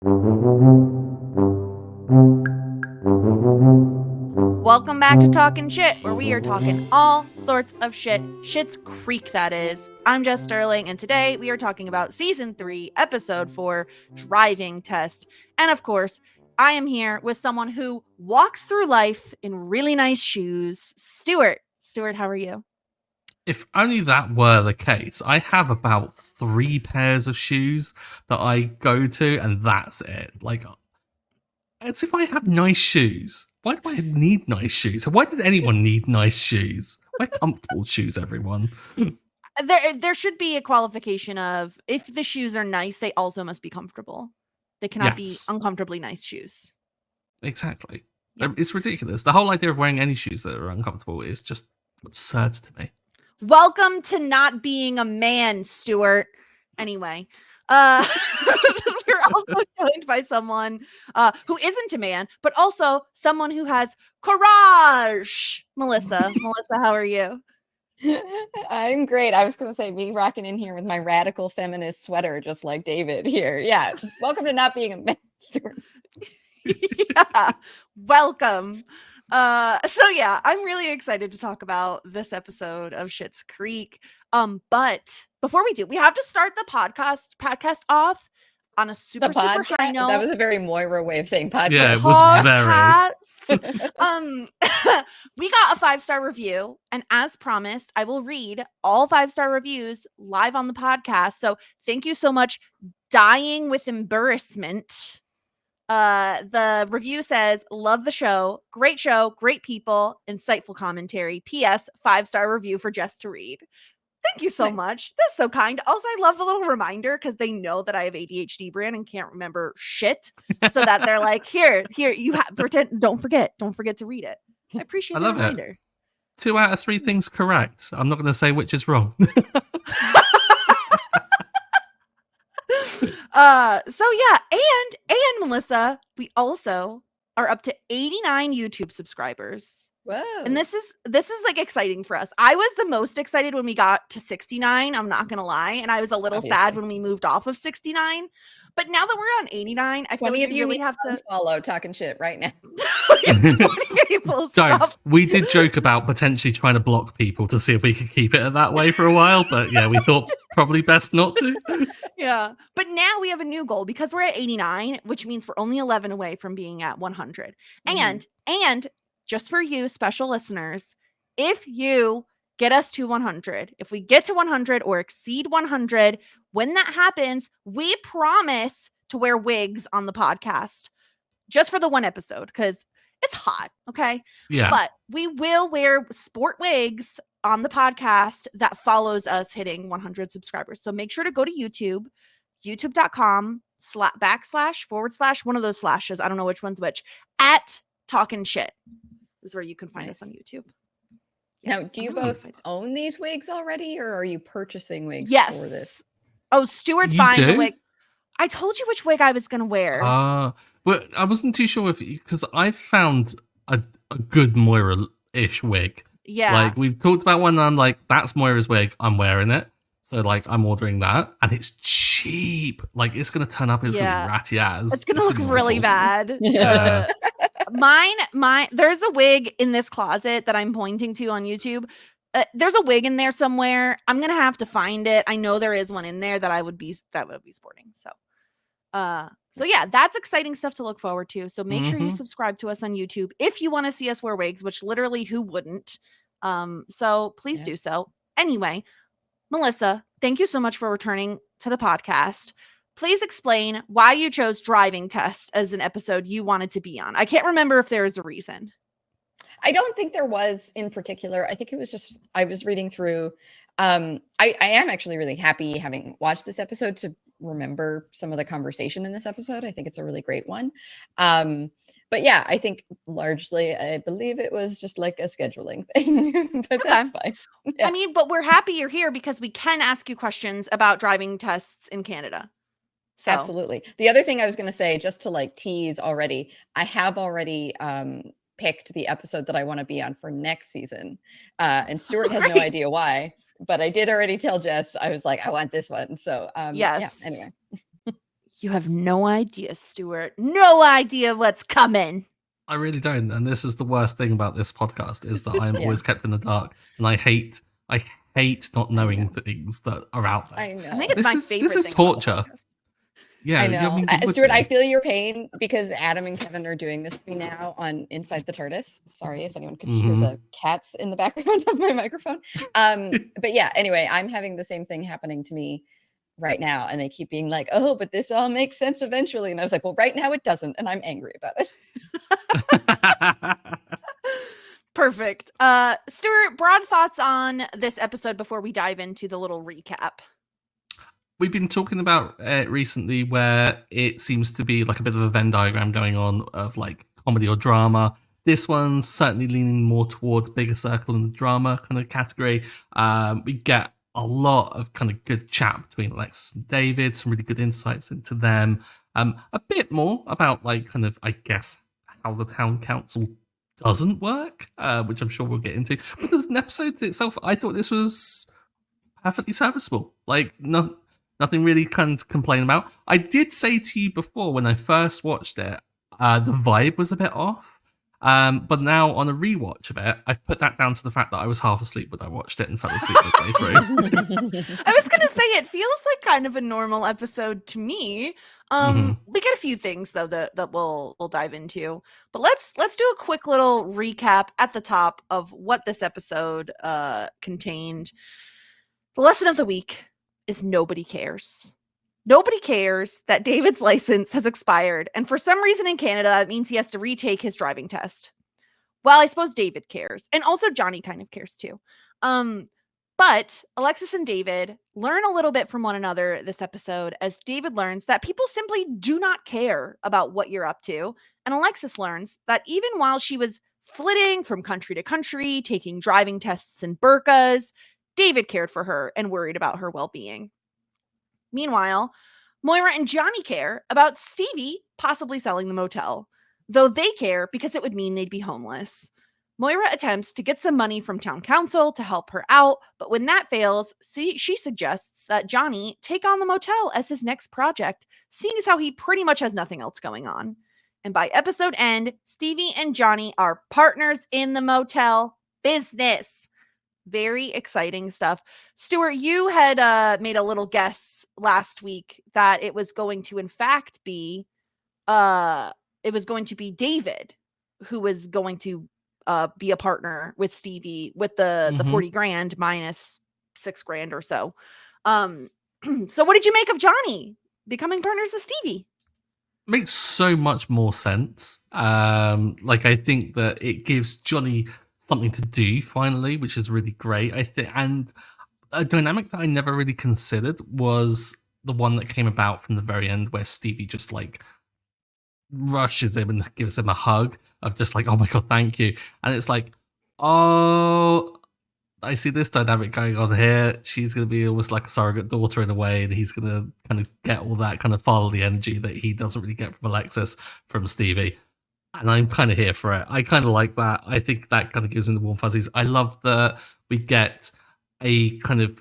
Welcome back to Talking Shit, where we are talking all sorts of shit. Schitt's Creek, that is. I'm Jess Sterling, and today we are talking about Season 3, Episode 4, Driving Test. And of course, I am here with someone who walks through life in really nice shoes, Stuart. Stuart, how are you? If only that were the case. I have about 3 pairs of shoes that I go to, and that's it. Like, as if I have nice shoes. Why do I need nice shoes? Why does anyone need nice shoes? Wear comfortable shoes, everyone. There should be a qualification of, if the shoes are nice, they also must be comfortable. They cannot be uncomfortably nice shoes. Exactly. Yeah. It's ridiculous. The whole idea of wearing any shoes that are uncomfortable is just absurd to me. Welcome to not being a man, Stuart. Anyway, we're also joined by someone who isn't a man, but also someone who has courage. Melissa. Melissa, how are you? I'm great. I was going to say, me rocking in here with my radical feminist sweater, just like David here. Yeah. Welcome to not being a man, Stuart. Yeah. Welcome. So yeah, I'm really excited to talk about this episode of Schitt's Creek. But before we do, we have to start the podcast off on a super high note. That was a very Moira way of saying podcast. Yeah, it was very. We got a 5-star review, and as promised, I will read all 5-star reviews live on the podcast. So thank you so much. Dying with embarrassment. The review says, love the show, great people, insightful commentary. P.S. 5-star review for Jess to read. Thank you so much. That's so kind. Also, I love the little reminder because they know that I have ADHD brand and can't remember shit. So that they're like, here, you have pretend. Don't forget to read it. I appreciate the reminder. It. 2 out of 3 things correct. I'm not going to say which is wrong. So yeah, and Melissa, we also are up to 89 YouTube subscribers. Whoa. And this is like exciting for us. I was the most excited when we got to 69, I'm not gonna lie, and I was a little sad when we moved off of 69. But now that we're on 89, I feel like we really have to follow Talking Shit right now. We did joke about potentially trying to block people to see if we could keep it that way for a while, but yeah, we thought probably best not to. Yeah, but now we have a new goal because we're at 89, which means we're only 11 away from being at 100. And just for you special listeners, if you get us to 100, if we get to 100 or exceed 100, when that happens, we promise to wear wigs on the podcast just for the one episode because it's hot. Okay. Yeah. But we will wear sport wigs on the podcast that follows us hitting 100 subscribers. So make sure to go to YouTube, youtube.com// one of those slashes. I don't know which one's which, at Talking Shit is where you can find us on YouTube. Now, do you both own these wigs already, or are you purchasing wigs for this? Oh, Stuart's buying the wig. I told you which wig I was going to wear. But I wasn't too sure because I found a good Moira-ish wig. Yeah. Like, we've talked about one, and I'm like, that's Moira's wig. I'm wearing it. So, like, I'm ordering that. And it's cheap. Like, it's going to turn up. It's going to be ratty as. It's going to look really bad. Yeah. Mine, there's a wig in this closet that I'm pointing to on YouTube. There's a wig in there somewhere. I'm going to have to find it. I know there is one in there that would be sporting. So yeah, that's exciting stuff to look forward to. So make sure you subscribe to us on YouTube if you want to see us wear wigs, which literally who wouldn't? So please do so. Anyway, Melissa, thank you so much for returning to the podcast. Please explain why you chose Driving Test as an episode you wanted to be on. I can't remember if there is a reason. I don't think there was in particular. I think it was just, I was reading through. I am actually really happy having watched this episode to remember some of the conversation in this episode. I think it's a really great one. But yeah, I think largely, I believe it was just like a scheduling thing, but that's fine. Yeah. I mean, but we're happy you're here because we can ask you questions about driving tests in Canada. So. Absolutely. The other thing I was going to say, just to like tease already, I have already picked the episode that I want to be on for next season. And Stuart has no idea why, but I did already tell Jess, I was like, I want this one. So yes. Yeah, anyway. You have no idea, Stuart. No idea what's coming. I really don't, and this is the worst thing about this podcast is that I'm Yeah. always kept in the dark, and I hate not knowing things that are out there. I know. I think it's This my is- favorite this is thing about the torture. podcast. Yeah, I know. I mean, it would Stuart, I be. feel your pain because Adam and Kevin are doing this to me now on Inside the TARDIS. Sorry if anyone could hear the cats in the background of my microphone. But yeah, anyway, I'm having the same thing happening to me right now. And they keep being like, oh, but this all makes sense eventually. And I was like, well, right now it doesn't. And I'm angry about it. Perfect. Stuart, broad thoughts on this episode before we dive into the little recap. We've been talking about it recently where it seems to be like a bit of a Venn diagram going on of like comedy or drama. This one's certainly leaning more towards bigger circle in the drama kind of category. We get a lot of kind of good chat between Alexis and David, some really good insights into them. A bit more about like kind of, I guess, how the town council doesn't work, which I'm sure we'll get into. But as an episode itself, I thought this was perfectly serviceable. Like, nothing really kind to complain about. I did say to you before when I first watched it, the vibe was a bit off. But now on a rewatch of it, I've put that down to the fact that I was half asleep when I watched it and fell asleep midway through. I was gonna say it feels like kind of a normal episode to me. We get a few things though that we'll dive into, but let's do a quick little recap at the top of what this episode contained. The lesson of the week is nobody cares. Nobody cares that David's license has expired, and for some reason in Canada, that means he has to retake his driving test. Well, I suppose David cares, and also Johnny kind of cares too. But Alexis and David learn a little bit from one another this episode as David learns that people simply do not care about what you're up to, and Alexis learns that even while she was flitting from country to country, taking driving tests in burqas, David cared for her and worried about her well-being. Meanwhile, Moira and Johnny care about Stevie possibly selling the motel, though they care because it would mean they'd be homeless. Moira attempts to get some money from town council to help her out, but when that fails, she suggests that Johnny take on the motel as his next project, seeing as how he pretty much has nothing else going on. And by episode end, Stevie and Johnny are partners in the motel business. Very exciting stuff. Stuart, you had made a little guess last week that it was going to in fact be David who was going to be a partner with Stevie with the 40 grand minus 6 grand or so. So what did you make of Johnny becoming partners with Stevie? Makes so much more sense. Like, I think that it gives Johnny something to do finally, which is really great. I think, and a dynamic that I never really considered was the one that came about from the very end, where Stevie just like rushes him and gives him a hug of just like, oh my god, thank you. And it's like, oh, I see this dynamic going on here. She's going to be almost like a surrogate daughter in a way, and he's going to kind of get all that kind of fatherly energy that he doesn't really get from Alexis from Stevie. And I'm kind of here for it. I kind of like that. I think that kind of gives me the warm fuzzies. I love that we get a kind of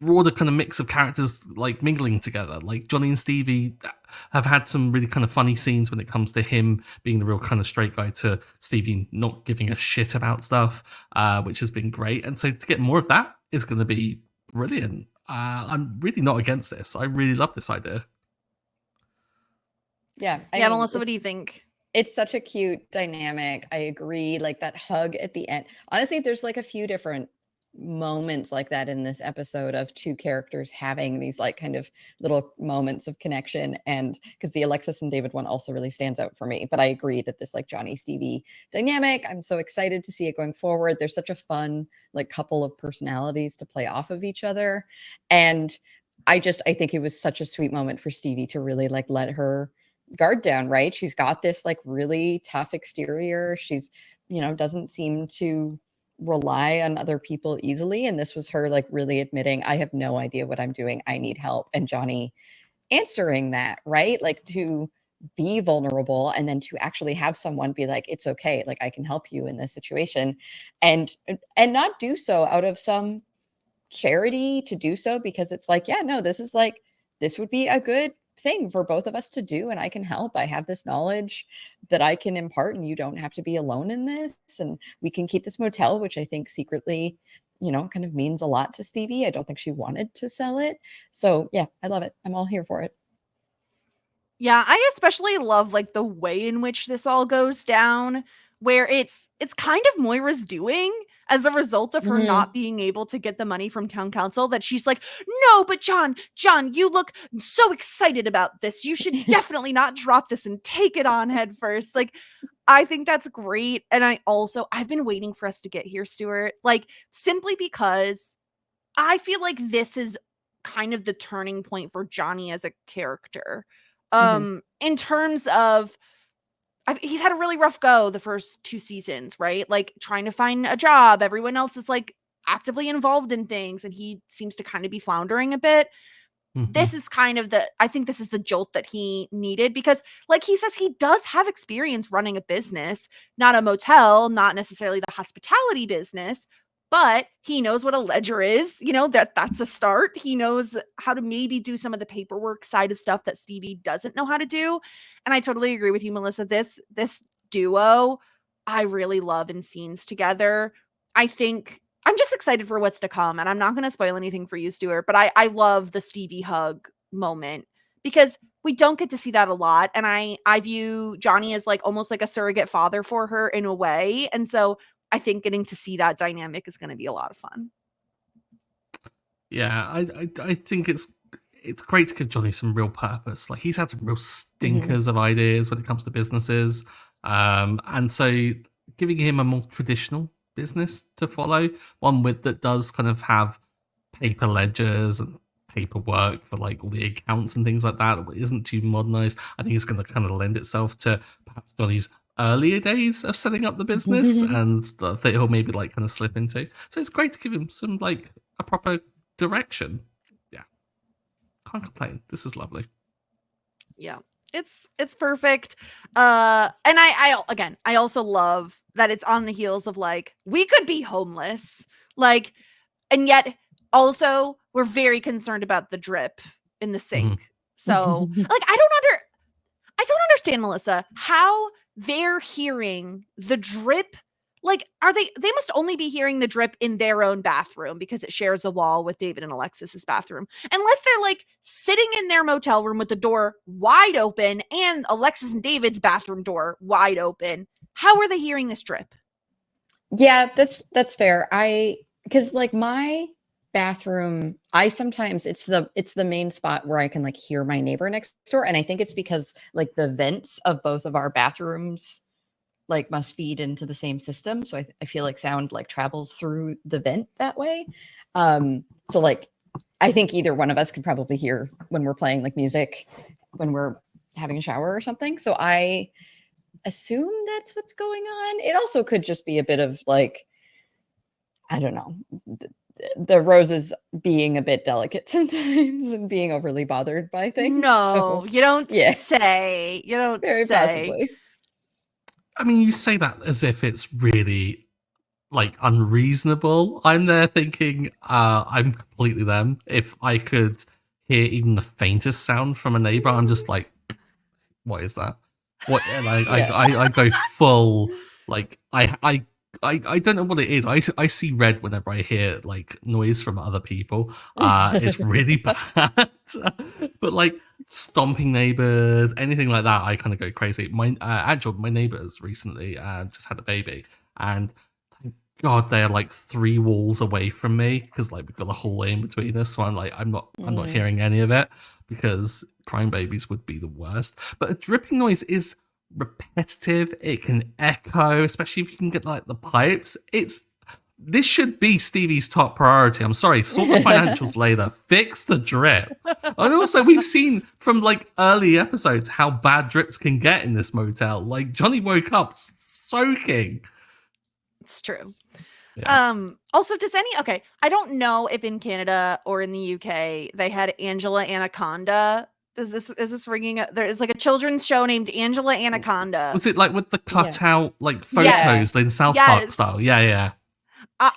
broader kind of mix of characters like mingling together. Like Johnny and Stevie have had some really kind of funny scenes when it comes to him being the real kind of straight guy to Stevie not giving a shit about stuff, which has been great. And so to get more of that is going to be brilliant. I'm really not against this. I really love this idea. Yeah. Melissa, what do you think? It's such a cute dynamic. I agree. Like that hug at the end. Honestly, there's like a few different moments like that in this episode of two characters having these like kind of little moments of connection. And because the Alexis and David one also really stands out for me. But I agree that this like Johnny Stevie dynamic, I'm so excited to see it going forward. There's such a fun like couple of personalities to play off of each other. And I think it was such a sweet moment for Stevie to really like let her guard down, right? She's got this like really tough exterior. She's, doesn't seem to rely on other people easily. And this was her like really admitting, I have no idea what I'm doing. I need help. And Johnny answering that, right? Like to be vulnerable and then to actually have someone be like, it's okay. Like I can help you in this situation and not do so out of some charity to do so because it's like, yeah, no, this is like, this would be a good thing for both of us to do, and I can help. I have this knowledge that I can impart, and you don't have to be alone in this, and we can keep this motel, which I think secretly, kind of means a lot to Stevie. I don't think she wanted to sell it. So yeah, I love it. I'm all here for it. Yeah, I especially love like the way in which this all goes down, where it's kind of Moira's doing as a result of her not being able to get the money from town council, that she's like, no, but John, you look so excited about this. You should definitely not drop this and take it on head first. Like, I think that's great. And I've been waiting for us to get here, Stuart, like simply because I feel like this is kind of the turning point for Johnny as a character. In terms of he's had a really rough go the first 2 seasons, right? Like trying to find a job. Everyone else is like actively involved in things, and he seems to kind of be floundering a bit. This is kind of I think this is the jolt that he needed, because like he says, he does have experience running a business, not a motel, not necessarily the hospitality business, but he knows what a ledger is, that's a start. He knows how to maybe do some of the paperwork side of stuff that Stevie doesn't know how to do. And I totally agree with you, Melissa. This duo, I really love in scenes together. I think I'm just excited for what's to come, and I'm not going to spoil anything for you, Stuart, but I love the Stevie hug moment, because we don't get to see that a lot. And I view Johnny as like almost like a surrogate father for her in a way. And so I think getting to see that dynamic is going to be a lot of fun. Yeah, I think it's great to give Johnny some real purpose. Like, he's had some real stinkers of ideas when it comes to businesses. And so giving him a more traditional business to follow, one that does kind of have paper ledgers and paperwork for like all the accounts and things like that, isn't too modernized, I think it's going to kind of lend itself to perhaps Johnny's earlier days of setting up the business and stuff that he'll maybe like kind of slip into. So it's great to give him some like a proper direction. Yeah, can't complain. This is lovely. Yeah, it's perfect. And I also love that it's on the heels of like, we could be homeless, like, and yet also we're very concerned about the drip in the sink. So like, I don't understand, Melissa, how they're hearing the drip. Like, they must only be hearing the drip in their own bathroom, because it shares a wall with David and Alexis's bathroom. Unless they're like sitting in their motel room with the door wide open and Alexis and David's bathroom door wide open. How are they hearing this drip? Yeah, that's fair. Because like my bathroom, I sometimes it's the main spot where I can like hear my neighbor next door, and I think it's because like the vents of both of our bathrooms like must feed into the same system, so I feel like sound like travels through the vent that way. So like I think either one of us could probably hear when we're playing like music when we're having a shower or something. So I assume that's what's going on. It also could just be a bit of like, I don't know, the Roses being a bit delicate sometimes and being overly bothered by things. No, you don't say. You don't very say. possibly. I mean, you say that as if it's really like unreasonable. I'm there thinking, I'm completely them. If I could hear even the faintest sound from a neighbor, I'm just like, what is that? What? And I go full like I don't know what it is. I see red whenever I hear like noise from other people. It's really bad. But like stomping neighbors, anything like that, I kind of go crazy. My neighbors recently just had a baby, and thank God they're like 3 walls away from me, because like we've got a hallway in between us. So I'm like, I'm not hearing any of it, because crying babies would be the worst. But a dripping noise is repetitive. It can echo, especially if you can get like the pipes. This should be Stevie's top priority. I'm sorry, sort the financials later. Fix the drip. And also, we've seen from like early episodes how bad drips can get in this motel. Like, Johnny woke up soaking. It's true. Yeah. Also, I don't know if in Canada or in the UK they had Angela Anaconda. Is this ringing up? There is like a children's show named Angela Anaconda. Was it like with the cutout like photos in South Park style? Yeah.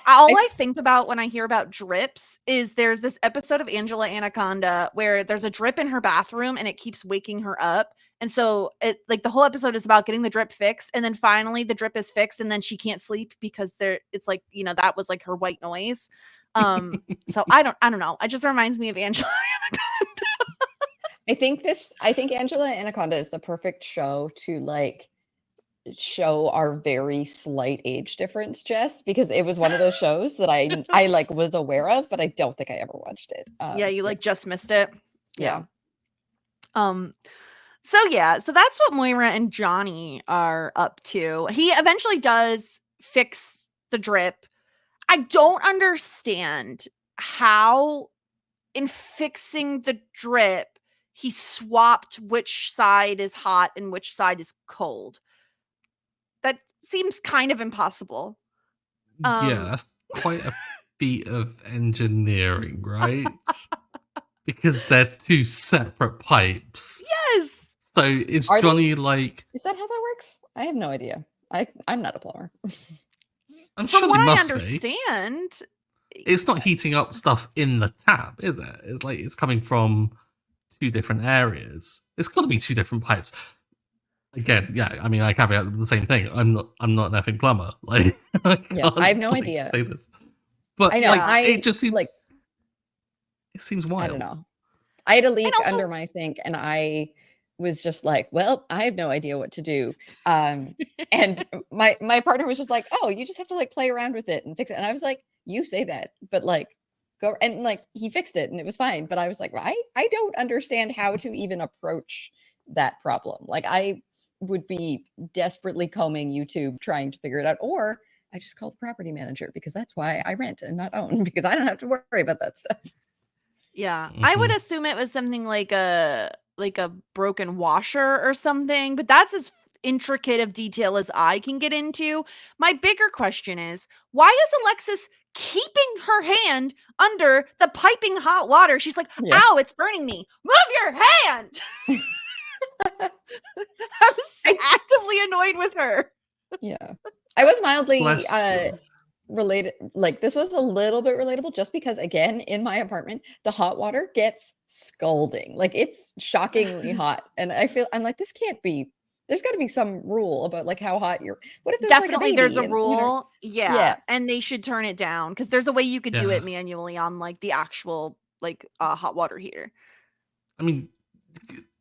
All I think about when I hear about drips is there's this episode of Angela Anaconda where there's a drip in her bathroom and it keeps waking her up. And so it like the whole episode is about getting the drip fixed, and then finally the drip is fixed and then she can't sleep because it's like, that was like her white noise. So I don't know. It just reminds me of Angela Anaconda. I think Angela Anaconda is the perfect show to like show our very slight age difference, Jess, because it was one of those shows that I like was aware of, but I don't think I ever watched it. Yeah, you like just missed it. Yeah. So that's what Moira and Johnny are up to. He eventually does fix the drip. I don't understand how in fixing the drip he swapped which side is hot and which side is cold. That seems kind of impossible. Yeah, that's quite a feat of engineering, right? Because they're two separate pipes. Yes. So is Are Johnny they? like... Is that how that works? I have no idea. I'm not a plumber. I'm From sure what they I must be. understand, It's not heating up stuff in the tap, is it? It's like it's coming from two different areas. It's got to be two different pipes. Again, yeah. I mean, I caveat the same thing. I'm not an effing plumber. Like, I have no idea. Say this, but I know. like, it just seems like it seems wild. I don't know. I had a leak also, under my sink, and I was just like, "Well, I have no idea what to do." And my partner was just like, "Oh, you just have to like play around with it and fix it." And I was like, "You say that, but like go," and like he fixed it and it was fine. But I was like, I don't understand how to even approach that problem. Like I would be desperately combing YouTube trying to figure it out, or I just call the property manager because that's why I rent and not own, because I don't have to worry about that stuff. Yeah, I would assume it was something like a broken washer or something, but that's as intricate of detail as I can get into. My bigger question is, why is Alexis keeping her hand under the piping hot water? She's like, "Ow, it's burning me. Move your hand." I was actively annoyed with her. Yeah. I was mildly Bless you. related. Like this was a little bit relatable just because again, in my apartment, the hot water gets scalding. Like it's shockingly hot. And I'm like, this can't be, there's got to be some rule about like how hot you're, what if there's Definitely like a there's a baby rule. and, you know, Yeah. And they should turn it down because there's a way you could do Yeah. it manually on like the actual like hot water heater. I mean,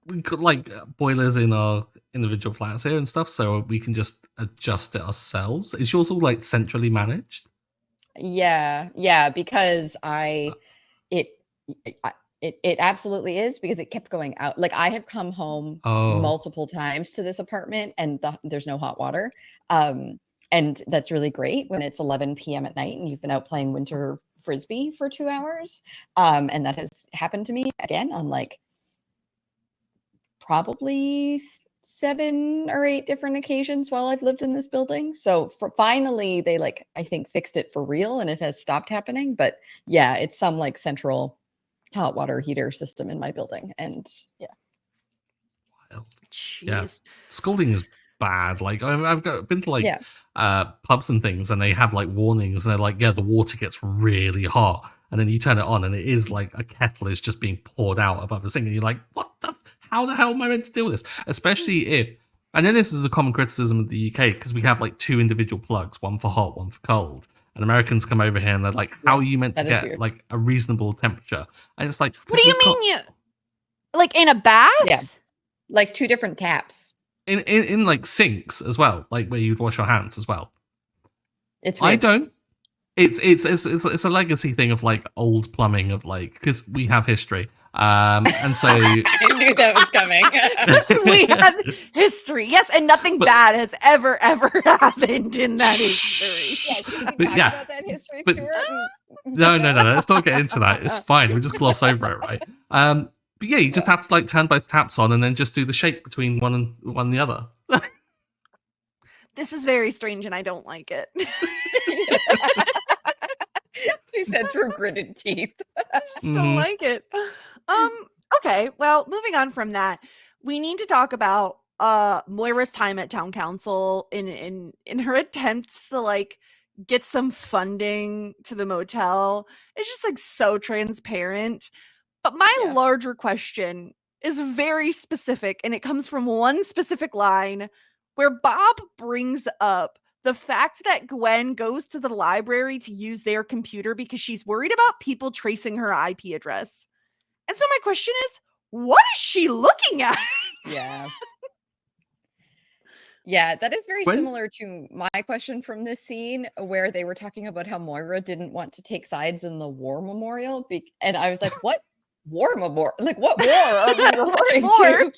we could like boilers in our individual flats here and stuff, so we can just adjust it ourselves. Is yours all like centrally managed? Yeah, because it absolutely is, because it kept going out. Like I have come home multiple times to this apartment and there's no hot water. And that's really great when it's 11 p.m. at night and you've been out playing winter frisbee for 2 hours. And that has happened to me again on like probably 7 or 8 different occasions while I've lived in this building. So finally they like, I think fixed it for real and it has stopped happening. But yeah, it's some like central hot water heater system in my building. And yeah. Wild. Jeez. Yeah. Scalding is bad. Like I've been to like pubs and things and they have like warnings and they're like, yeah, the water gets really hot. And then you turn it on and it is like a kettle is just being poured out above the sink. And you're like, how the hell am I meant to deal with this? Especially if, and then this is a common criticism of the UK because we have like 2 individual plugs, one for hot, one for cold. And Americans come over here and they're like, how are you meant to get weird. Like a reasonable temperature? And it's like, what do you mean you like in a bath? Yeah. Like 2 different taps. In like sinks as well, like where you'd wash your hands as well. It's weird. I don't. It's a legacy thing of like old plumbing of like, because we have history. And so I knew that was coming. We have history, yes, and nothing bad has ever happened in that history. Yeah, about that history, Stuart. No. Let's not get into that. It's fine. We just gloss over it, right? But yeah, you just have to like turn both taps on and then just do the shake between one and the other. This is very strange, and I don't like it. She said through gritted teeth. I just don't like it. Okay, well, moving on from that, we need to talk about Moira's time at town council in her attempts to like get some funding to the motel. It's just like so transparent. But my Yeah. larger question is very specific, and it comes from one specific line where Bob brings up the fact that Gwen goes to the library to use their computer because she's worried about people tracing her IP address. And so my question is, what is she looking at? Yeah. Yeah, that is very Gwen- similar to my question from this scene where they were talking about how Moira didn't want to take sides in the war memorial. And I was like, what war memorial? Like, what war are we referring to?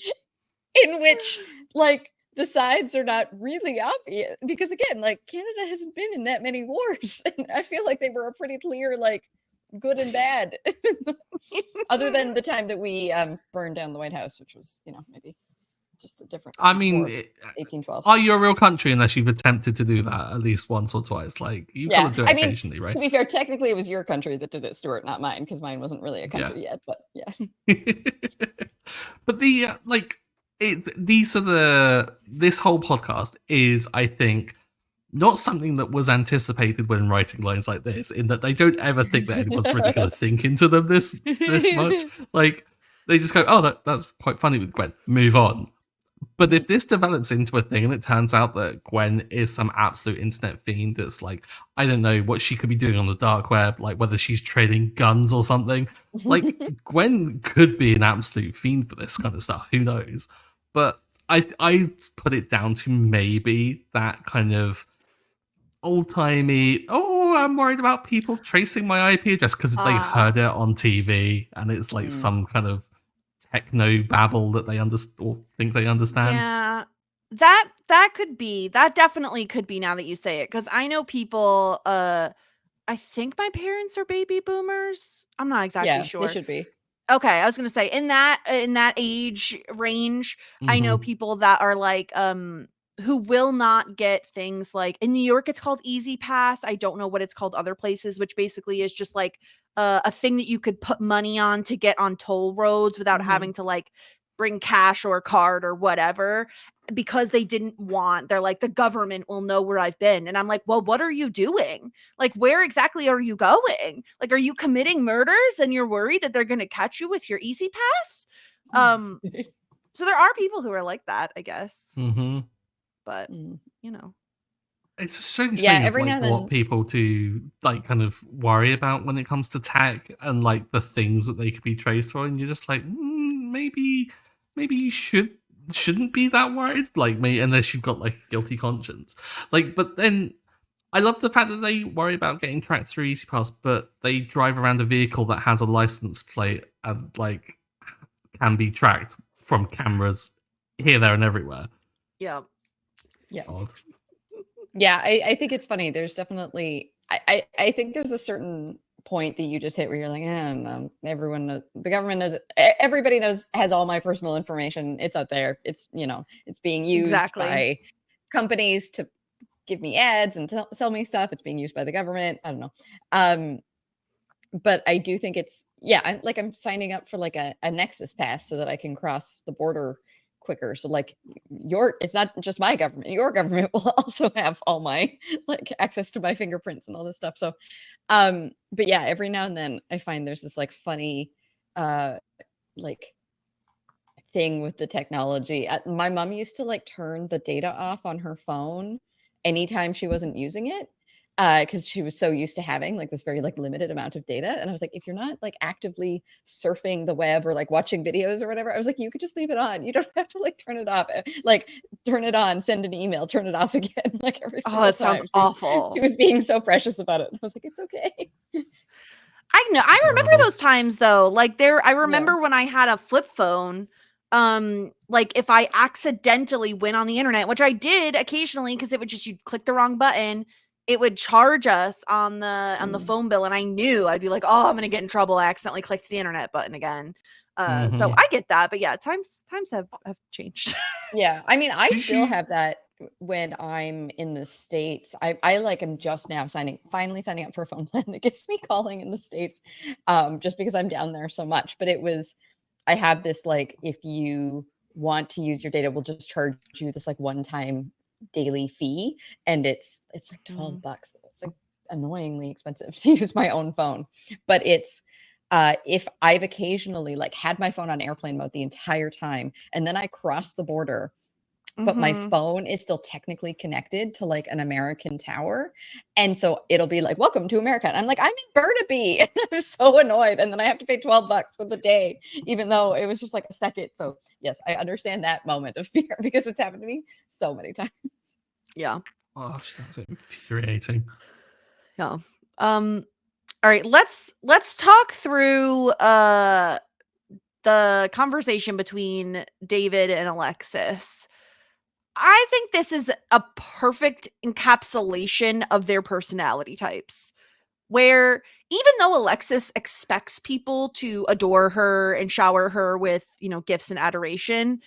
In which, like, the sides are not really obvious. Because again, like, Canada hasn't been in that many wars. And I feel like they were a pretty clear, like, good and bad. Other than the time that we burned down the White House, which was, you know, maybe just a different. I mean, 1812. are you a real country unless you've attempted to do that at least once or twice? Like, you've got to do it occasionally, right? To be fair, technically it was your country that did it, Stuart, not mine, because mine wasn't really a country yet. But yeah. But the this whole podcast is, I think, not something that was anticipated when writing lines like this, in that they don't ever think that anyone's really going to think into them this much. Like, they just go, oh, that's quite funny with Gwen, move on. But if this develops into a thing and it turns out that Gwen is some absolute internet fiend that's like, I don't know what she could be doing on the dark web, like whether she's trading guns or something, like Gwen could be an absolute fiend for this kind of stuff. Who knows? But I put it down to maybe that kind of old-timey, oh, I'm worried about people tracing my IP address because they heard it on TV and it's like some kind of techno babble that they or think they understand. Yeah, that could be. That definitely could be now that you say it, because I know people. I think my parents are baby boomers. I'm not exactly sure. They should be. Okay, I was gonna say in that age range, I know people that are like who will not get things like, in New York it's called Easy Pass. I don't know what it's called other places, which basically is just like a thing that you could put money on to get on toll roads without having to like bring cash or a card or whatever, because they're like, the government will know where I've been. And I'm like, well, what are you doing? Like, where exactly are you going? Like, are you committing murders and you're worried that they're going to catch you with your Easy Pass? So there are people who are like that, I guess. But, you know. It's a strange thing of like what people do like kind of worry about when it comes to tech and like the things that they could be traced for, and you're just like, maybe you shouldn't be that worried, like, me, unless you've got like a guilty conscience. Like, but then I love the fact that they worry about getting tracked through Easy Pass, but they drive around a vehicle that has a license plate and like can be tracked from cameras here, there, and everywhere. Yeah. Odd. Yeah, I think it's funny. There's definitely, I think there's a certain point that you just hit where you're like, no, everyone knows, the government knows it. Everybody knows, has all my personal information. It's out there. It's, you know, it's being used by companies to give me ads and sell me stuff. It's being used by the government. I don't know. But I do think it's, I'm signing up for like a Nexus pass so that I can cross the border quicker. So like it's not just my government, your government will also have all my like access to my fingerprints and all this stuff. So but yeah, every now and then I find there's this like funny like thing with the technology. My mom used to like turn the data off on her phone anytime she wasn't using it, because she was so used to having like this very like limited amount of data. And I was like, if you're not like actively surfing the web or like watching videos or whatever, I was like, you could just leave it on. You don't have to like turn it off, like turn it on, send an email, turn it off again. Like every single that time. sounds awful. She was being so precious about it. I was like, it's okay. I know. I remember those times though. Like I remember when I had a flip phone, like if I accidentally went on the internet, which I did occasionally, because it would just, you'd click the wrong button, it would charge us on the phone bill, and I knew I'd be like, oh, I'm gonna get in trouble. I accidentally clicked the internet button again. So I get that, but yeah, times have changed. Yeah, I mean, I still have that when I'm in the States. I like am just now finally signing up for a phone plan that gives me calling in the States, just because I'm down there so much. But I have this like, if you want to use your data, we'll just charge you this like one-time daily fee, and it's like $12. It's like annoyingly expensive to use my own phone, but it's if I've occasionally like had my phone on airplane mode the entire time, and then I cross the border, but my phone is still technically connected to like an American tower. And so it'll be like, welcome to America. And I'm like, I'm in Burnaby. And I'm so annoyed. And then I have to pay $12 for the day, even though it was just like a second. So yes, I understand that moment of fear because it's happened to me so many times. Yeah. Gosh, that's infuriating. Yeah. All right, let's talk through the conversation between David and Alexis. I think this is a perfect encapsulation of their personality types, where even though Alexis expects people to adore her and shower her with, gifts and adoration,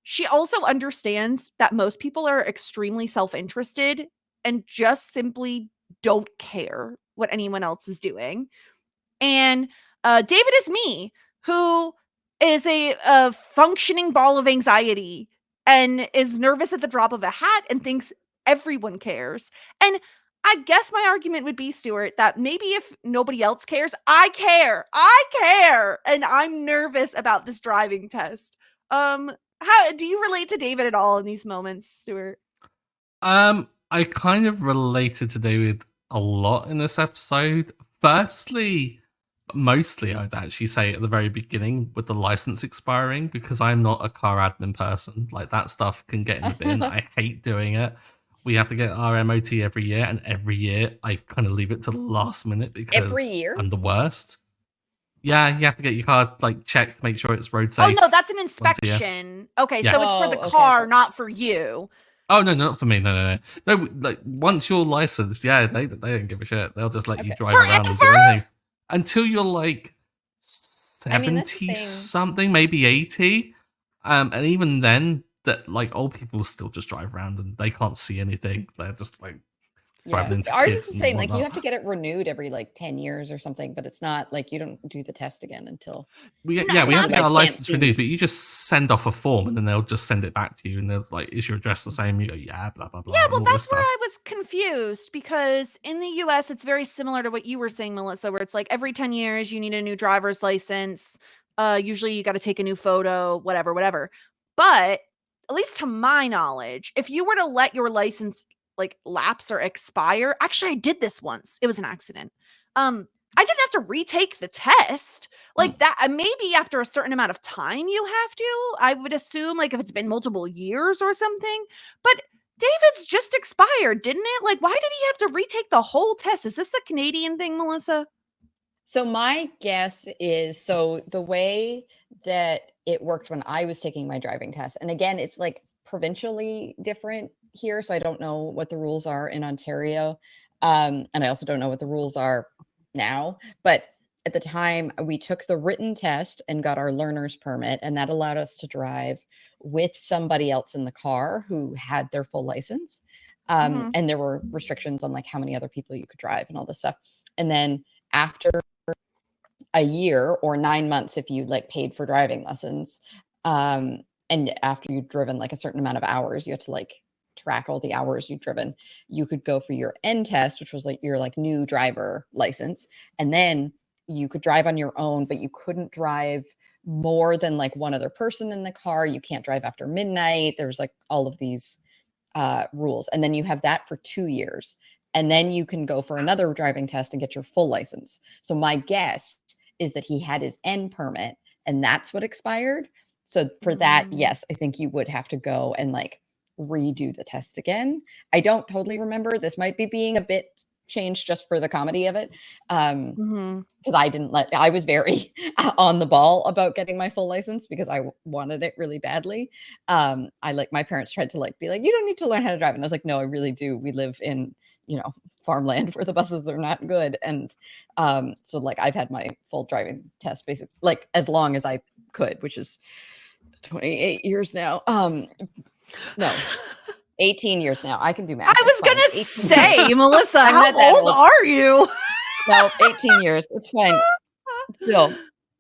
she also understands that most people are extremely self-interested and just simply don't care what anyone else is doing. And David is me, who is a functioning ball of anxiety and is nervous at the drop of a hat and thinks everyone cares. And I guess my argument would be, Stuart, that maybe if nobody else cares, I care. I care. And I'm nervous about this driving test. How do you relate to David at all in these moments, Stuart? I kind of related to David a lot in this episode. Firstly, mostly I'd actually say at the very beginning with the license expiring, because I'm not a car admin person. Like, that stuff can get in the bin. I hate doing it. We have to get our MOT every year, and every year I kind of leave it to the last minute because Every year? I'm the worst. Yeah, you have to get your car like checked to make sure it's road safe. Oh no, that's an once a year. inspection. Okay, Yes. so it's for the Oh, okay, car, okay. not for you. Oh no, not for me. No. Like, once you're licensed, yeah, they don't give a shit. They'll just let you drive around and do anything until you're like 70 something, maybe 80. And even then, that like old people still just drive around and they can't see anything. They're just like driving into Ours kids is the and same. Like, you whatnot. have to get it renewed every like 10 years or something, but it's not like you don't do the test again until we have to get our license renewed, but you just send off a form and then they'll just send it back to you and they're like, is your address the same? You go, yeah, blah blah blah. Yeah, well, that's where I was confused, because in the US it's very similar to what you were saying, Melissa, where it's like every 10 years you need a new driver's license. Usually you got to take a new photo, whatever. But at least to my knowledge, if you were to let your license like lapse or expire, actually I did this once. It was an accident. I didn't have to retake the test. Like that, maybe after a certain amount of time you have to. I would assume, like, if it's been multiple years or something. But David's just expired, didn't it? Like, why did he have to retake the whole test? Is this a Canadian thing, Melissa? So my guess is, so the way that it worked when I was taking my driving test, and again, it's like provincially different here, so I don't know what the rules are in Ontario, and I also don't know what the rules are now. But at the time, we took the written test and got our learner's permit, and that allowed us to drive with somebody else in the car who had their full license. And there were restrictions on like how many other people you could drive and all this stuff. And then after a year or 9 months, if you like paid for driving lessons, and after you'd driven like a certain amount of hours, you had to like track all the hours you'd driven, you could go for your N test, which was like your like new driver license, and then you could drive on your own, but you couldn't drive more than like one other person in the car. You can't drive after midnight. There's like all of these rules, and then you have that for 2 years, and then you can go for another driving test and get your full license. So my guess is that he had his N permit and that's what expired. So for that, yes, I think you would have to go and like redo the test again. I don't totally remember. This might be being a bit changed just for the comedy of it. Because I was very on the ball about getting my full license because I wanted it really badly. My parents tried to like be like, you don't need to learn how to drive. And I was like, no, I really do. We live in, farmland where the buses are not good. And so like I've had my full driving test basically like as long as I could, which is 28 years now. No, 18 years now. I can do math. I was going to say, Melissa, how old are you? No, 18 years. It's fine. Still.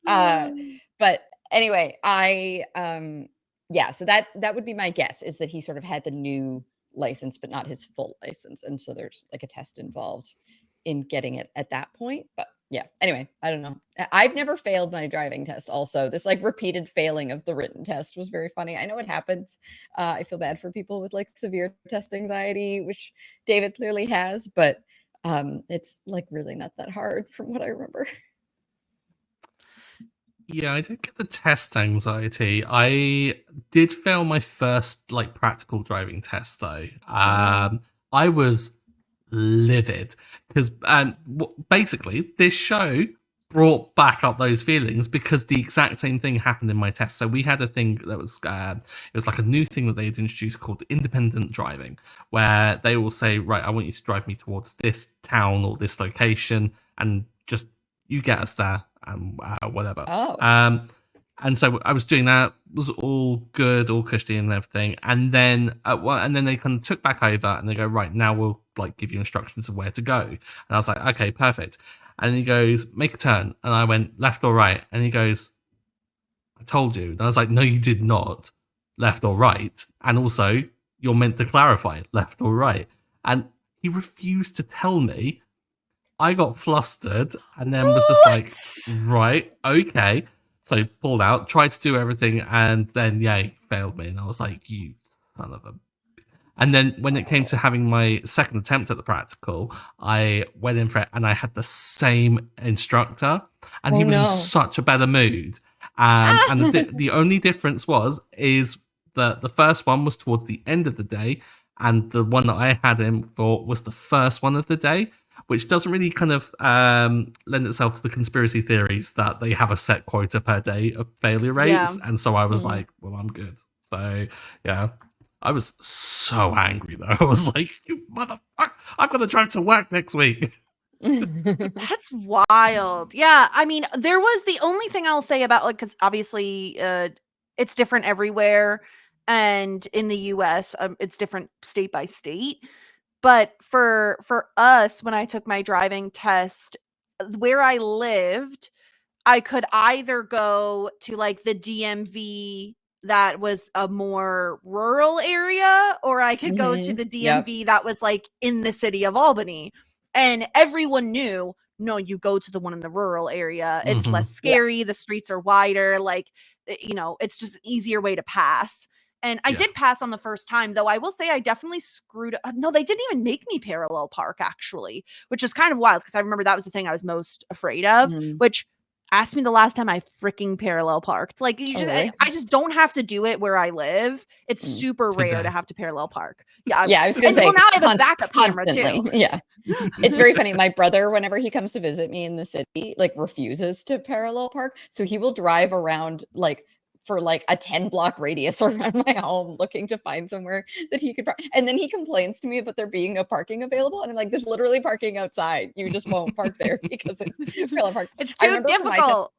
But anyway, so that would be my guess, is that he sort of had the new license, but not his full license. And so there's like a test involved in getting it at that point. But yeah, anyway, I don't know. I've never failed my driving test. Also, this like repeated failing of the written test was very funny. I know it happens. I feel bad for people with like severe test anxiety, which David clearly has, but it's like really not that hard from what I remember. Yeah, I don't get the test anxiety. I did fail my first like practical driving test though. I was livid because basically this show brought back up those feelings because the exact same thing happened in my test. So we had a thing that was it was like a new thing that they had introduced called independent driving, where they will say, right, I want you to drive me towards this town or this location, and just you get us there and whatever. And so I was doing that, was all good, all cushy and everything. And then they kind of took back over and they go, right, now we'll like give you instructions of where to go. And I was like, okay, perfect. And he goes, make a turn. And I went left or right. And he goes, I told you. And I was like, no, you did not. Left or right. And also, you're meant to clarify left or right. And he refused to tell me. I got flustered and then was just like, right, okay. So pulled out, tried to do everything, and then, yeah, he failed me. And I was like, you son of a... And then when it came to having my second attempt at the practical, I went in for it, and I had the same instructor, and he was in such a better mood. And the only difference is that the first one was towards the end of the day, and the one that I had him for was the first one of the day, which doesn't really kind of lend itself to the conspiracy theories that they have a set quota per day of failure rates. Yeah. And so I was like, well, I'm good. So, yeah. I was so angry, though. I was like, you motherfucker, I've got to drive to work next week. That's wild. Yeah, I mean, there was the only thing I'll say about, like, because obviously it's different everywhere. And in the US, it's different state by state. But for us, when I took my driving test, where I lived, I could either go to like the DMV that was a more rural area, or I could go to the DMV that was like in the city of Albany. And everyone knew, no, you go to the one in the rural area. It's less scary. The streets are wider. Like, you know, it's just an easier way to pass. And I did pass on the first time, though I will say I definitely screwed up. No, they didn't even make me parallel park, actually, which is kind of wild because I remember that was the thing I was most afraid of, which asked me the last time I freaking parallel parked. Like, you just, I just don't have to do it where I live. It's super rare to have to parallel park. Yeah. I was going to say, well, now I have a backup camera too. Yeah. It's very funny. My brother, whenever he comes to visit me in the city, like refuses to parallel park. So he will drive around like for like a 10-block radius around my home looking to find somewhere that he could park. And then he complains to me about there being no parking available. And I'm like, there's literally parking outside. You just won't park there because it's parallel park. It's too difficult.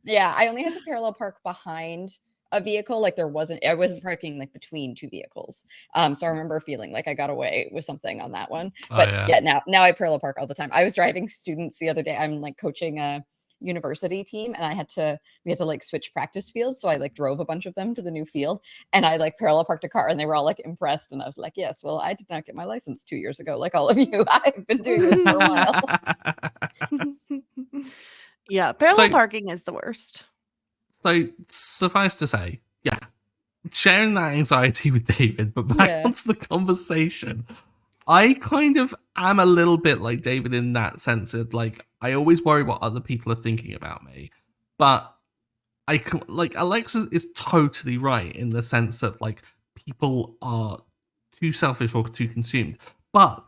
I only had to parallel park behind a vehicle. Like I wasn't parking like between two vehicles. So I remember feeling like I got away with something on that one. But now I parallel park all the time. I was driving students the other day. I'm like coaching a university team, and we had to like switch practice fields, so I like drove a bunch of them to the new field, and I like parallel parked a car, and they were all like impressed, and I was like, yes, well, I did not get my license 2 years ago like all of you. I've been doing this for a while. Yeah, parallel parking is the worst. So suffice to say, sharing that anxiety with David, but back onto the conversation, I kind of am a little bit like David in that sense of like, I always worry what other people are thinking about me, but I can, like, Alexis is totally right in the sense that like people are too selfish or too consumed. But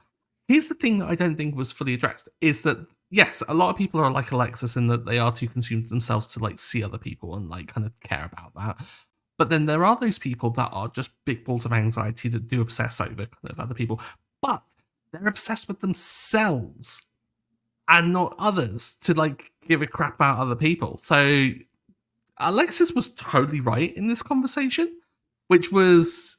here's the thing that I don't think was fully addressed is that yes, a lot of people are like Alexis in that they are too consumed themselves to like see other people and like kind of care about that. But then there are those people that are just big balls of anxiety that do obsess over kind of other people, but they're obsessed with themselves and not others to like give a crap about other people. So Alexis was totally right in this conversation, which was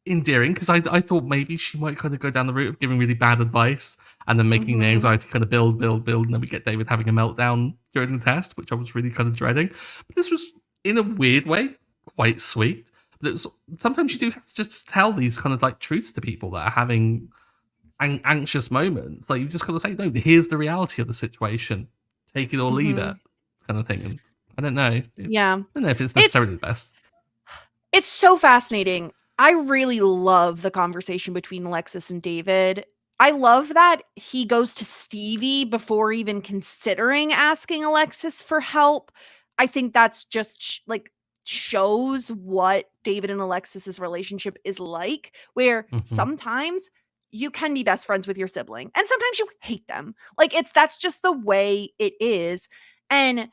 endearing because I thought maybe she might kind of go down the route of giving really bad advice and then making the anxiety kind of build, and then we get David having a meltdown during the test, which I was really kind of dreading. But this was, in a weird way, quite sweet. sometimes you do have to just tell these kind of like truths to people that are having anxious moments. Like, you just got to say, no, here's the reality of the situation. Take it or leave it, kind of thing. And I don't know. Yeah. I don't know if it's necessarily the best. It's so fascinating. I really love the conversation between Alexis and David. I love that he goes to Stevie before even considering asking Alexis for help. I think that's just like shows what David and Alexis's relationship is like, where sometimes you can be best friends with your sibling and sometimes you hate them. Like that's just the way it is. And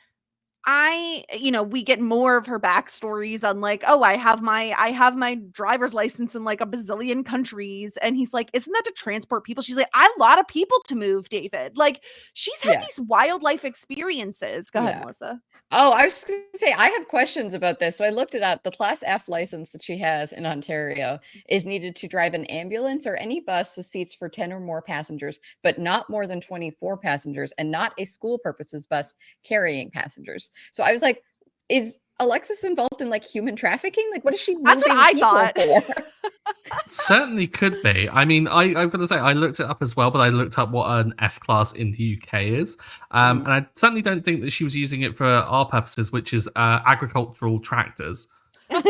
we get more of her backstories on like, oh, I have my driver's license in like a bazillion countries. And he's like, isn't that to transport people? She's like, I have a lot of people to move, David. Like, she's had these wild life experiences. Go ahead, Melissa. Oh, I was going to say, I have questions about this. So I looked it up. The Class F license that she has in Ontario is needed to drive an ambulance or any bus with seats for 10 or more passengers, but not more than 24 passengers, and not a school purposes bus carrying passengers. So I was like, is Alexis involved in like human trafficking? Like, what is she moving? That's what I thought. For? Certainly could be. I mean, I've got to say, I looked it up as well, but I looked up what an F class in the UK is. And I certainly don't think that she was using it for our purposes, which is agricultural tractors. So,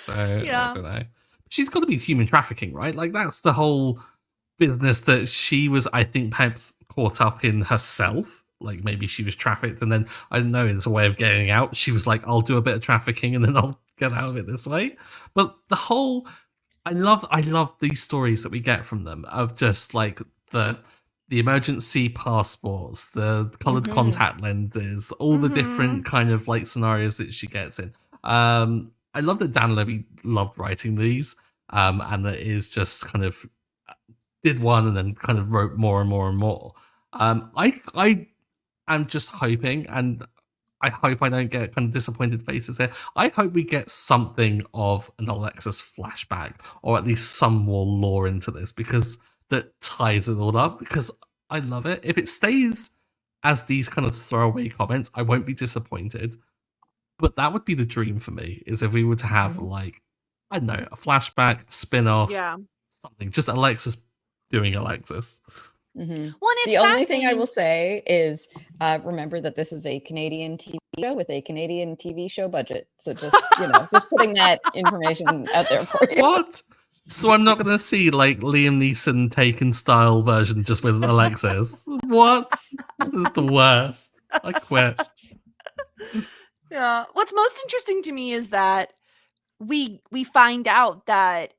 I don't know. She's got to be human trafficking, right? Like, that's the whole business that she was, I think, perhaps caught up in herself. Like, maybe she was trafficked, and then, I don't know, it's a way of getting out. She was like, I'll do a bit of trafficking, and then I'll get out of it this way. But the whole, I love these stories that we get from them of just like the emergency passports, the colored contact lenses, all the different kind of like scenarios that she gets in. I love that Dan Levy loved writing these, and that is just kind of did one and then kind of wrote more and more and more. I'm just hoping, and I hope I don't get kind of disappointed faces here. I hope we get something of an Alexis flashback, or at least some more lore into this, because that ties it all up, because I love it. If it stays as these kind of throwaway comments, I won't be disappointed. But that would be the dream for me, is if we were to have like, I don't know, a flashback, a spin-off, something. Just Alexis doing Alexis. Well, and the only thing I will say is remember that this is a Canadian TV show with a Canadian TV show budget. So just, just putting that information out there for you. What? So I'm not going to see like Liam Neeson Taken style version just with Alexis. What? This is the worst. I quit. Yeah. What's most interesting to me is that we find out that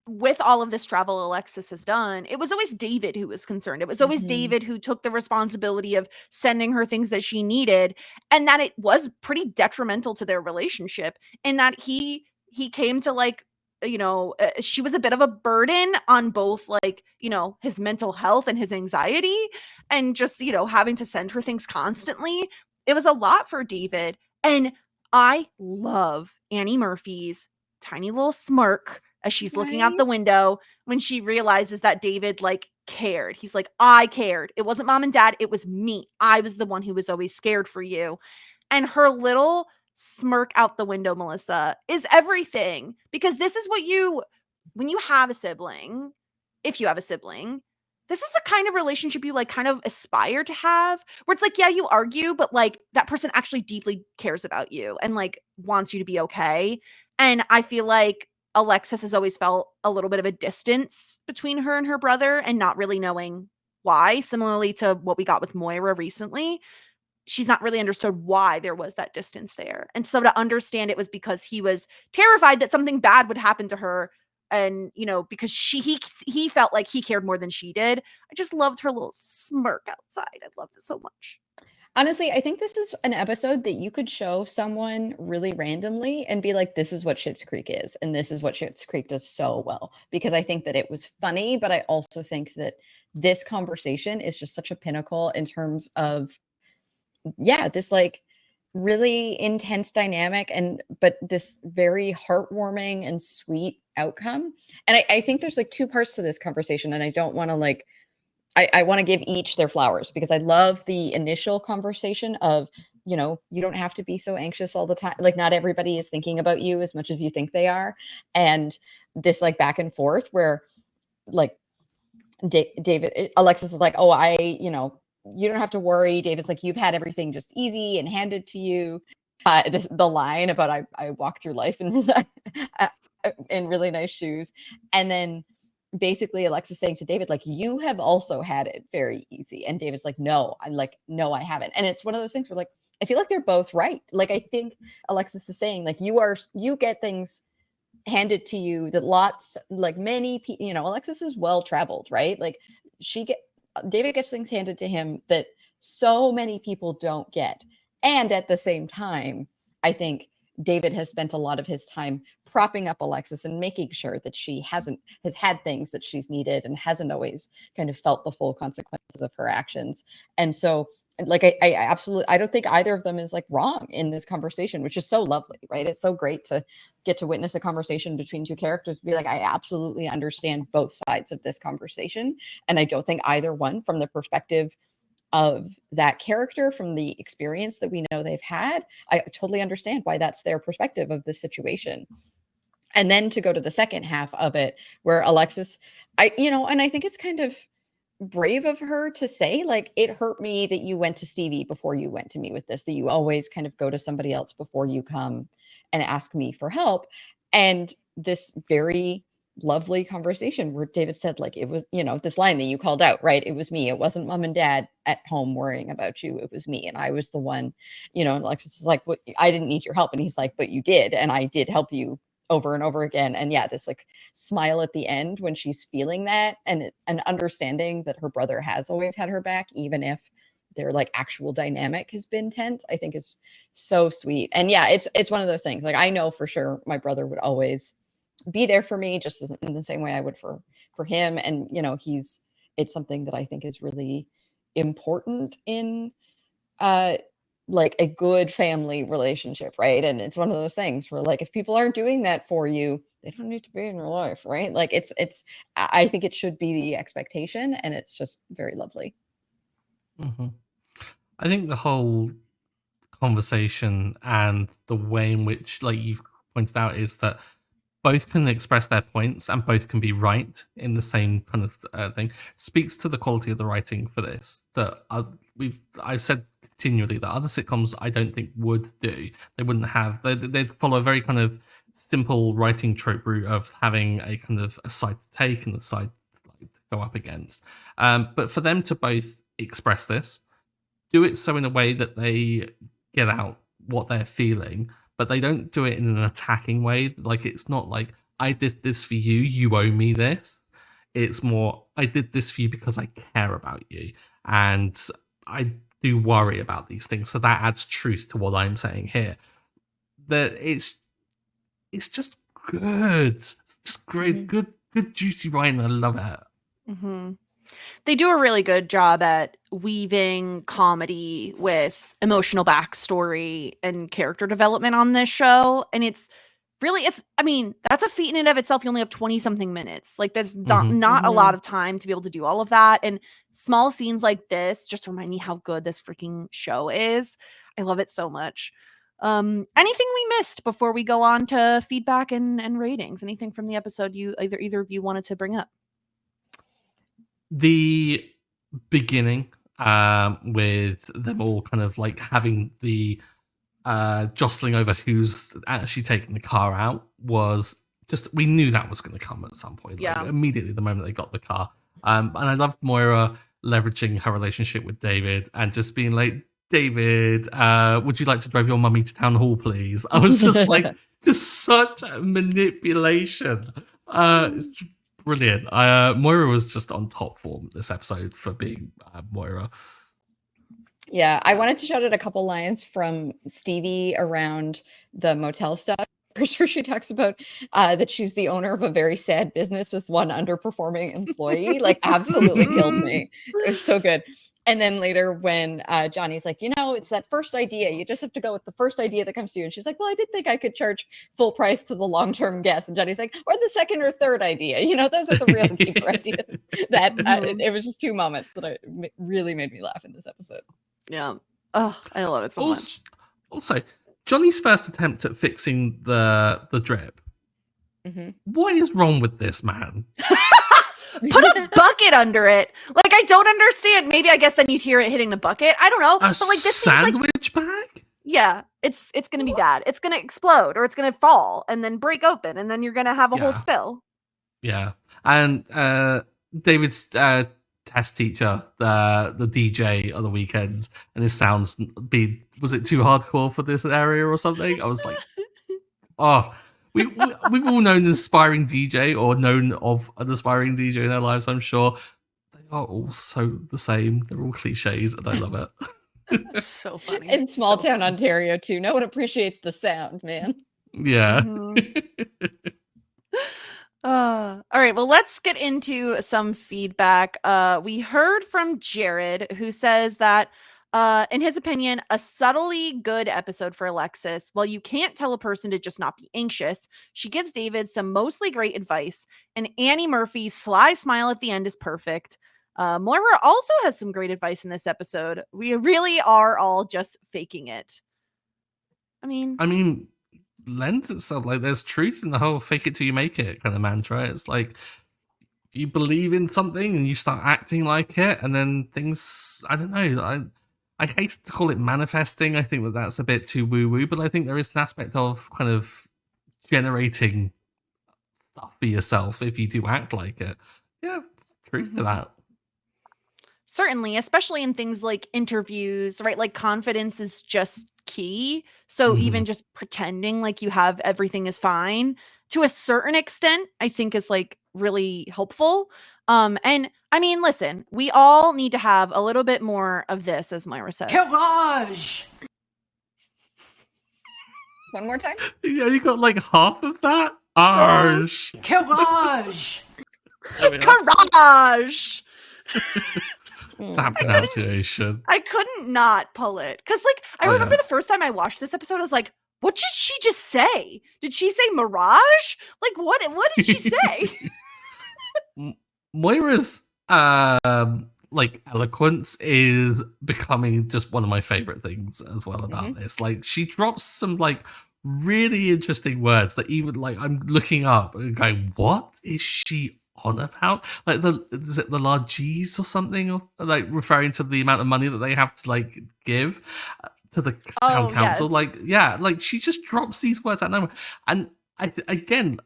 with all of this travel Alexis has done, it was always David who was concerned. It was always David who took the responsibility of sending her things that she needed, and that it was pretty detrimental to their relationship, and that he came to like, she was a bit of a burden on both like, his mental health and his anxiety, and just, having to send her things constantly. It was a lot for David. And I love Annie Murphy's tiny little smirk as she's looking out the window when she realizes that David like cared. He's like, I cared. It wasn't mom and dad. It was me. I was the one who was always scared for you. And her little smirk out the window, Melissa, is everything, because this is what when you have a sibling, if you have a sibling, this is the kind of relationship you like kind of aspire to have, where it's like, yeah, you argue, but like that person actually deeply cares about you and like wants you to be okay. And I feel like Alexis has always felt a little bit of a distance between her and her brother, and not really knowing why. Similarly to what we got with Moira recently, she's not really understood why there was that distance there. And so to understand it was because he was terrified that something bad would happen to her. And, because he felt like he cared more than she did. I just loved her little smirk outside. I loved it so much. Honestly, I think this is an episode that you could show someone really randomly and be like, this is what Schitt's Creek is. And this is what Schitt's Creek does so well. Because I think that it was funny, but I also think that this conversation is just such a pinnacle in terms of, this like really intense dynamic, but this very heartwarming and sweet outcome. And I think there's like two parts to this conversation, and I don't want to like, I want to give each their flowers, because I love the initial conversation of you know, you don't have to be so anxious all the time. Like, not everybody is thinking about you as much as you think they are. And this like back and forth where like Alexis is like, oh, you know, you don't have to worry. David's like, you've had everything just easy and handed to you. The line about I walk through life in really nice shoes. And then basically Alexis saying to David, like, you have also had it very easy. And David's like, no, no, I haven't. And it's one of those things where like, I feel like they're both right. Like, I think Alexis is saying like, you get things handed to you that many people, you know, Alexis is well traveled, right? Like David gets things handed to him that so many people don't get. And at the same time, I think David has spent a lot of his time propping up Alexis and making sure that she has had things that she's needed and hasn't always kind of felt the full consequences of her actions. And so like I absolutely, I don't think either of them is like wrong in this conversation, which is so lovely, right? It's so great to get to witness a conversation between two characters, be like, I absolutely understand both sides of this conversation. And I don't think either one, from the perspective of that character, from the experience that we know they've had, I totally understand why that's their perspective of the situation. And then to go to the second half of it, where Alexis, and I think it's kind of brave of her to say, like, it hurt me that you went to Stevie before you went to me with this, that you always kind of go to somebody else before you come and ask me for help. And this very lovely conversation where David said, like, it was, you know, this line that you called out, right? It was me. It wasn't mom and dad at home worrying about you. It was me. And I was the one, you know, and Alexis is like, well, I didn't need your help. And he's like, but you did. And I did help you over and over again. And yeah, this like smile at the end when she's feeling that, and understanding that her brother has always had her back, even if their like actual dynamic has been tense, I think is so sweet. And yeah, it's one of those things. Like, I know for sure my brother would always be there for me, just in the same way I would for him. And, you know, it's something that I think is really important in like a good family relationship, right? And it's one of those things where like, if people aren't doing that for you, they don't need to be in your life, right? Like I think it should be the expectation, and it's just very lovely. Mm-hmm. I think the whole conversation and the way in which, like you've pointed out, is that both can express their points and both can be right in the same kind of thing, speaks to the quality of the writing for this. That I've said continually that other sitcoms I don't think would do. They wouldn't have. They'd follow a very kind of simple writing trope route of having a kind of a side to take and a side to go up against. But for them to both express this, do it so in a way that they get out what they're feeling, but they don't do it in an attacking way. Like, it's not like, I did this for you, you owe me this. It's more, I did this for you because I care about you, and I do worry about these things. So that adds truth to what I'm saying here. That it's just good. It's just great, good juicy writing. I love it. Mm-hmm. They do a really good job at weaving comedy with emotional backstory and character development on this show. And I mean, that's a feat in and of itself. You only have 20 something minutes. Like, there's not a lot of time to be able to do all of that. And small scenes like this just remind me how good this freaking show is. I love it so much. Anything we missed before we go on to feedback and ratings? Anything from the episode either of you wanted to bring up? The beginning, with them all kind of like having the jostling over who's actually taking the car out, was just, we knew that was going to come at some point. Yeah. Like, immediately the moment they got the car. And I loved Moira leveraging her relationship with David and just being like, David, would you like to drive your mummy to town hall, please? I was just like, just such a manipulation. It's brilliant. Moira was just on top form this episode for being Moira. Yeah, I wanted to shout out a couple lines from Stevie around the motel stuff. First, where she talks about that she's the owner of a very sad business with one underperforming employee. Like, absolutely killed me. It was so good. And then later when Johnny's like, you know, it's that first idea. You just have to go with the first idea that comes to you. And she's like, well, I did think I could charge full price to the long-term guest. And Johnny's like, or the second or third idea. You know, those are the real keeper ideas. That it was just two moments that really made me laugh in this episode. Yeah. Oh, I love it so much. Also, Johnny's first attempt at fixing the drip. Mm-hmm. What is wrong with this man? Put a bucket under it. Like, I don't understand. Maybe I guess then you'd hear it hitting the bucket. I don't know. A But like this sandwich bag? Yeah, it's gonna be bad. It's gonna explode or it's gonna fall and then break open and then you're gonna have a whole spill. Yeah. And David's test teacher, the DJ on the weekends, and his sounds was it too hardcore for this area or something? I was like, oh, we've all known an aspiring DJ or known of an aspiring DJ in their lives, I'm sure. They are all so the same. They're all cliches and I love it. So funny. In small town Ontario too. No one appreciates the sound, man. Yeah. All right, well, let's get into some feedback. We heard from Jared, who says that in his opinion, a subtly good episode for Alexis. While you can't tell a person to just not be anxious, she gives David some mostly great advice, and Annie Murphy's sly smile at the end is perfect. Moira also has some great advice in this episode. We really are all just faking it. I mean, lends itself, like, there's truth in the whole fake it till you make it kind of mantra. It's like you believe in something and you start acting like it, and then things, I don't know, I hate to call it manifesting. I think that that's a bit too woo-woo, but I think there is an aspect of kind of generating stuff for yourself if you do act like it. Yeah, truth to that. Certainly, especially in things like interviews, right? Like confidence is just key. So even just pretending like you have everything is fine to a certain extent, I think is like really helpful. And I mean, listen, we all need to have a little bit more of this, as Moira says. Courage! One more time? Yeah, you got like half of that? Arsh! Courage! Courage! That pronunciation. I couldn't not pull it. Because, like, I remember the first time I watched this episode, I was like, what did she just say? Did she say mirage? Like, what did she say? Moira's like eloquence is becoming just one of my favorite things as well about this. Like, she drops some like really interesting words that even like I'm looking up and going, what is she on about? Like, is it the largesse or something, or like referring to the amount of money that they have to like give to the town council? Yes. Like she just drops these words out of nowhere. And again,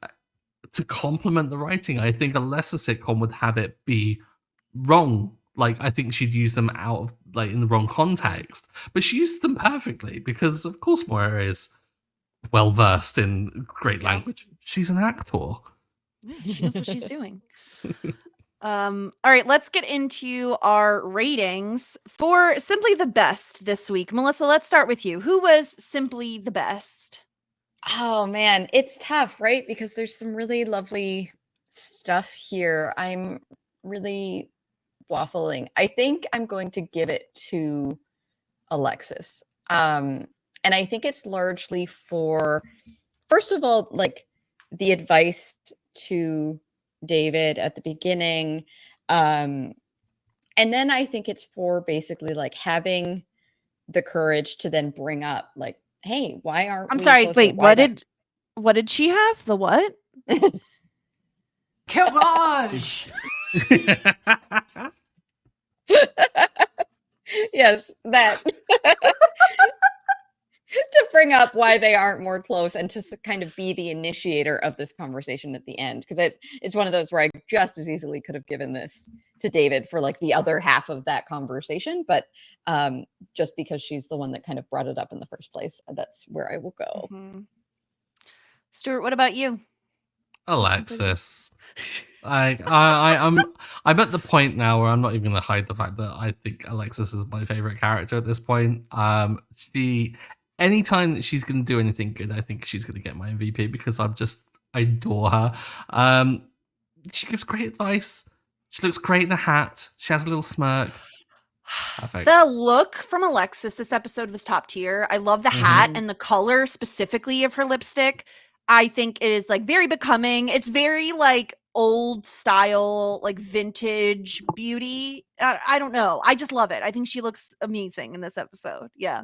to complement the writing, I think a lesser sitcom would have it be wrong. Like, I think she'd use them out of like in the wrong context, but she uses them perfectly because, of course, Moira is well versed in great language. She's an actor. She knows what she's doing. All right, let's get into our ratings for Simply the Best this week. Melissa, let's start with you. Who was Simply the Best? Oh man, it's tough, right? Because there's some really lovely stuff here. I'm really waffling. I think I'm going to give it to Alexis. And I think it's largely for, first of all, like the advice to David at the beginning. And then I think it's for basically like having the courage to then bring up like, hey, why aren't I'm we sorry, supposed to- wait, what did she have? The what? Courage! Yes, that. To bring up why they aren't more close and to kind of be the initiator of this conversation at the end. Because it's one of those where I just as easily could have given this to David for like the other half of that conversation. But just because she's the one that kind of brought it up in the first place, that's where I will go. Stuart, what about you? Alexis. I'm at the point now where I'm not even gonna hide the fact that I think Alexis is my favorite character at this point. Anytime that she's gonna do anything good, I think she's gonna get my MVP because I adore her. She gives great advice. She looks great in a hat. She has a little smirk. Perfect. The look from Alexis this episode was top tier. I love the hat and the color specifically of her lipstick. I think it is like very becoming. It's very like old style, like vintage beauty. I don't know. I just love it. I think she looks amazing in this episode. Yeah.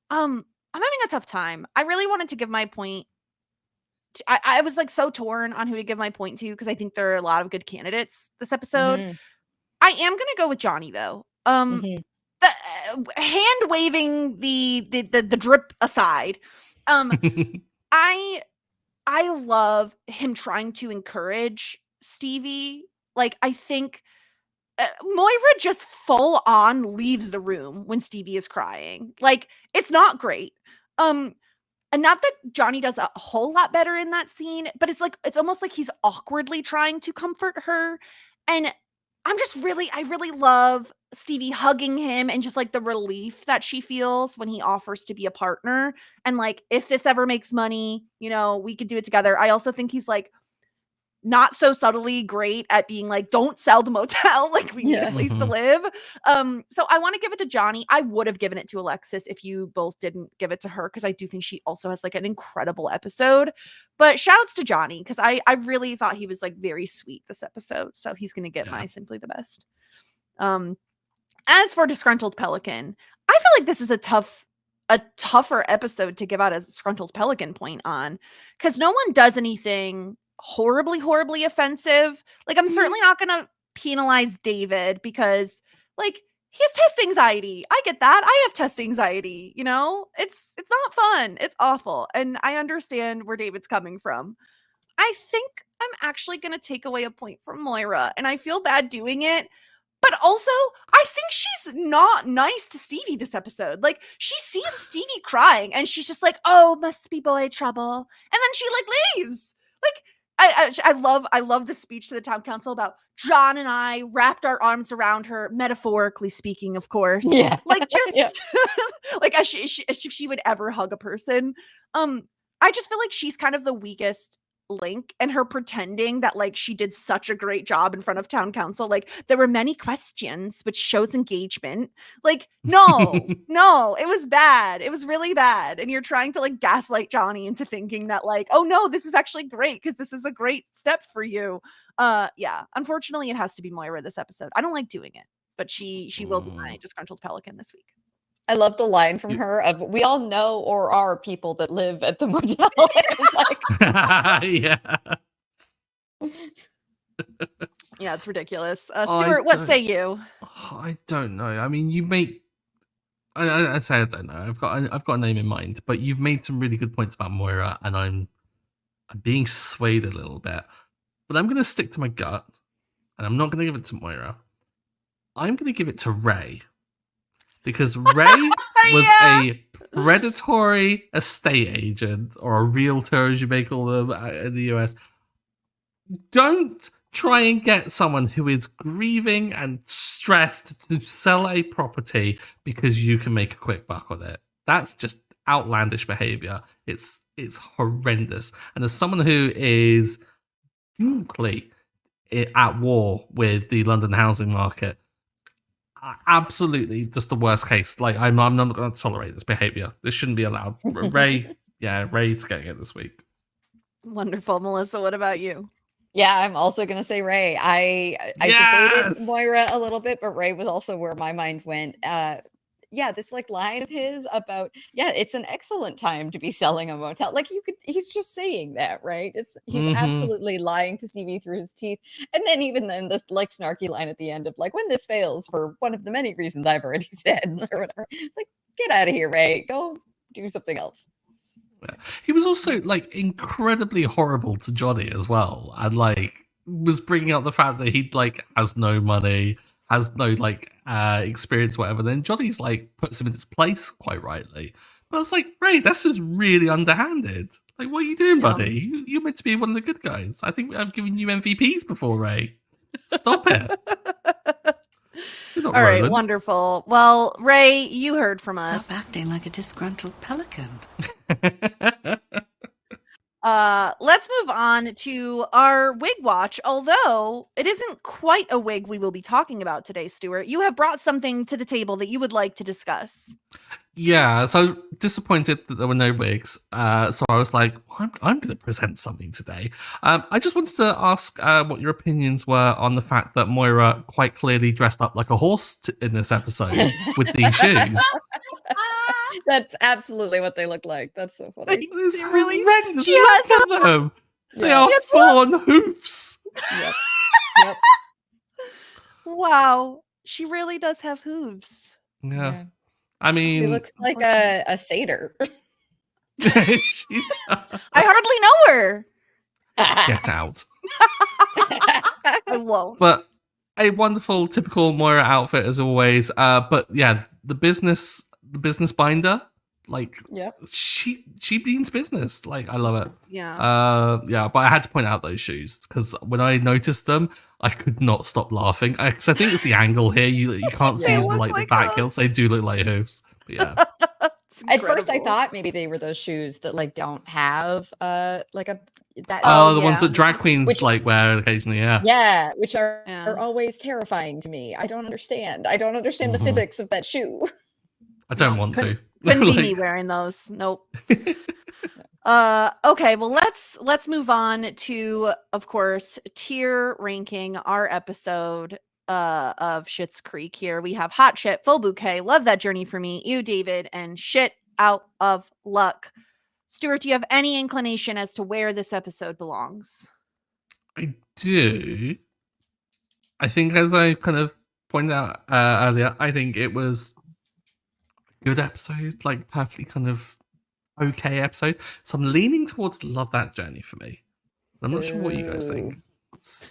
I'm having a tough time. I really wanted to give my point. I was like so torn on who to give my point to because I think there are a lot of good candidates this episode. Mhm, I am gonna go with Johnny though. mhm. The hand waving the drip aside, I I love him trying to encourage Stevie. Like I think Moira just full on leaves the room when Stevie is crying. Like it's not great. Um and not that Johnny does a whole lot better in that scene, but it's like it's almost like he's awkwardly trying to comfort her. And I really love Stevie hugging him and just like the relief that she feels when he offers to be a partner. And like, if this ever makes money, you know, we could do it together. I also think he's like not so subtly great at being like, don't sell the motel. Like we need a Yeah. place to live. So I want to give it to Johnny. I would have given it to Alexis if you both didn't give it to her, because I do think she also has like an incredible episode. But shouts to Johnny, because I really thought he was like very sweet this episode. So he's gonna get my simply the best. As for Disgruntled Pelican, I feel like this is a tougher episode to give out a Disgruntled Pelican point on, because no one does anything horribly offensive. Like I'm certainly not gonna penalize David because like he has test anxiety. I get that. I have test anxiety, you know? It's not fun. It's awful. And I understand where David's coming from. I think I'm actually gonna take away a point from Moira, and I feel bad doing it. But also, I think she's not nice to Stevie this episode. Like, she sees Stevie crying, and she's just like, "Oh, must be boy trouble," and then she like leaves. Like, I love the speech to the town council about John and I wrapped our arms around her, metaphorically speaking, of course. Yeah. Like just Yeah. like as if she would ever hug a person. I just feel like she's kind of the weakest link, and her pretending that like she did such a great job in front of town council. Like there were many questions, which shows engagement. Like, no, it was bad. It was really bad. And you're trying to like gaslight Johnny into thinking that like, oh no, this is actually great because this is a great step for you. Yeah, unfortunately it has to be Moira this episode. I don't like doing it, but she will be my Disgruntled Pelican this week. I love the line from her of "We all know or are people that live at the motel." It's like, yeah, it's ridiculous. Stuart, what say you? I don't know. I mean, you make. I say I don't know. I've got a name in mind, but you've made some really good points about Moira, and I'm being swayed a little bit. But I'm going to stick to my gut, and I'm not going to give it to Moira. I'm going to give it to Ray. Because Ray was a predatory estate agent, or a realtor, as you may call them in the US. Don't try and get someone who is grieving and stressed to sell a property because you can make a quick buck on it. That's just outlandish behavior. It's horrendous. And as someone who is deeply at war with the London housing market, absolutely just the worst case. Like I'm not going to tolerate this behavior. This shouldn't be allowed. Ray's getting it this week. Wonderful. Melissa, what about you? yeah, I'm also gonna say Ray. I debated Moira a little bit, but Ray was also where my mind went. Yeah, this like line of his about, yeah, it's an excellent time to be selling a motel. Like he's just saying that, right? He's absolutely lying to Stevie through his teeth. And then even then this like snarky line at the end of like, when this fails for one of the many reasons I've already said, or whatever. It's like, get out of here, Ray. Go do something else. Yeah. He was also like incredibly horrible to Johnny as well, and like was bringing up the fact that he like has no money, has no like experience, whatever. Then Johnny's like puts him in his place quite rightly. But I was like, Ray, this is really underhanded. Like, what are you doing, buddy? You're meant to be one of the good guys. I think I've given you MVPs before, Ray. Stop it. All right, wonderful. Well, Ray, you heard from us. Stop acting like a disgruntled pelican. Let's move on to our wig watch. Although it isn't quite a wig we will be talking about today, Stuart. You have brought something to the table that you would like to discuss. Yeah, so disappointed that there were no wigs. So I was like, well, I'm going to present something today. I just wanted to ask what your opinions were on the fact that Moira quite clearly dressed up like a horse in this episode with these shoes. That's absolutely what they look like. That's so funny. It's really- horrendous. she Look has at them. They Yeah. are full on hoofs. Yep. Yep. Wow, she really does have hooves. Yeah. I mean, She looks like a satyr. she does. I hardly know her. Get out. I won't. But a wonderful, typical Moira outfit as always. But yeah, the business binder, like Yep. she means business. Like I love it. Yeah. Yeah, but I had to point out those shoes because when I noticed them, I could not stop laughing. Because I think it's the angle here. You can't see They the, look like the like back hooves. hills. They do look like hooves. But yeah. It's At first, I incredible. thought maybe they were those shoes that like don't have like a that. Oh, Oh, the ones yeah. that drag queens Which- like wear occasionally. Yeah. Yeah, which are Yeah. always terrifying to me. I don't understand. I don't understand the Mhm. physics of that shoe. I don't No, want to. Couldn't be Like- me wearing those. Nope. Okay, well let's move on to, of course, tier ranking our episode of Schitt's Creek. Here we have Hot Shit, Full Bouquet, Love That Journey for Me, You David, and Shit Out of Luck. Stuart, do you have any inclination as to where this episode belongs? I do. I think, as I kind of pointed out earlier, I think it was a good episode, like perfectly kind of okay episode. So I'm leaning towards Love That Journey for me. I'm not sure what you guys think.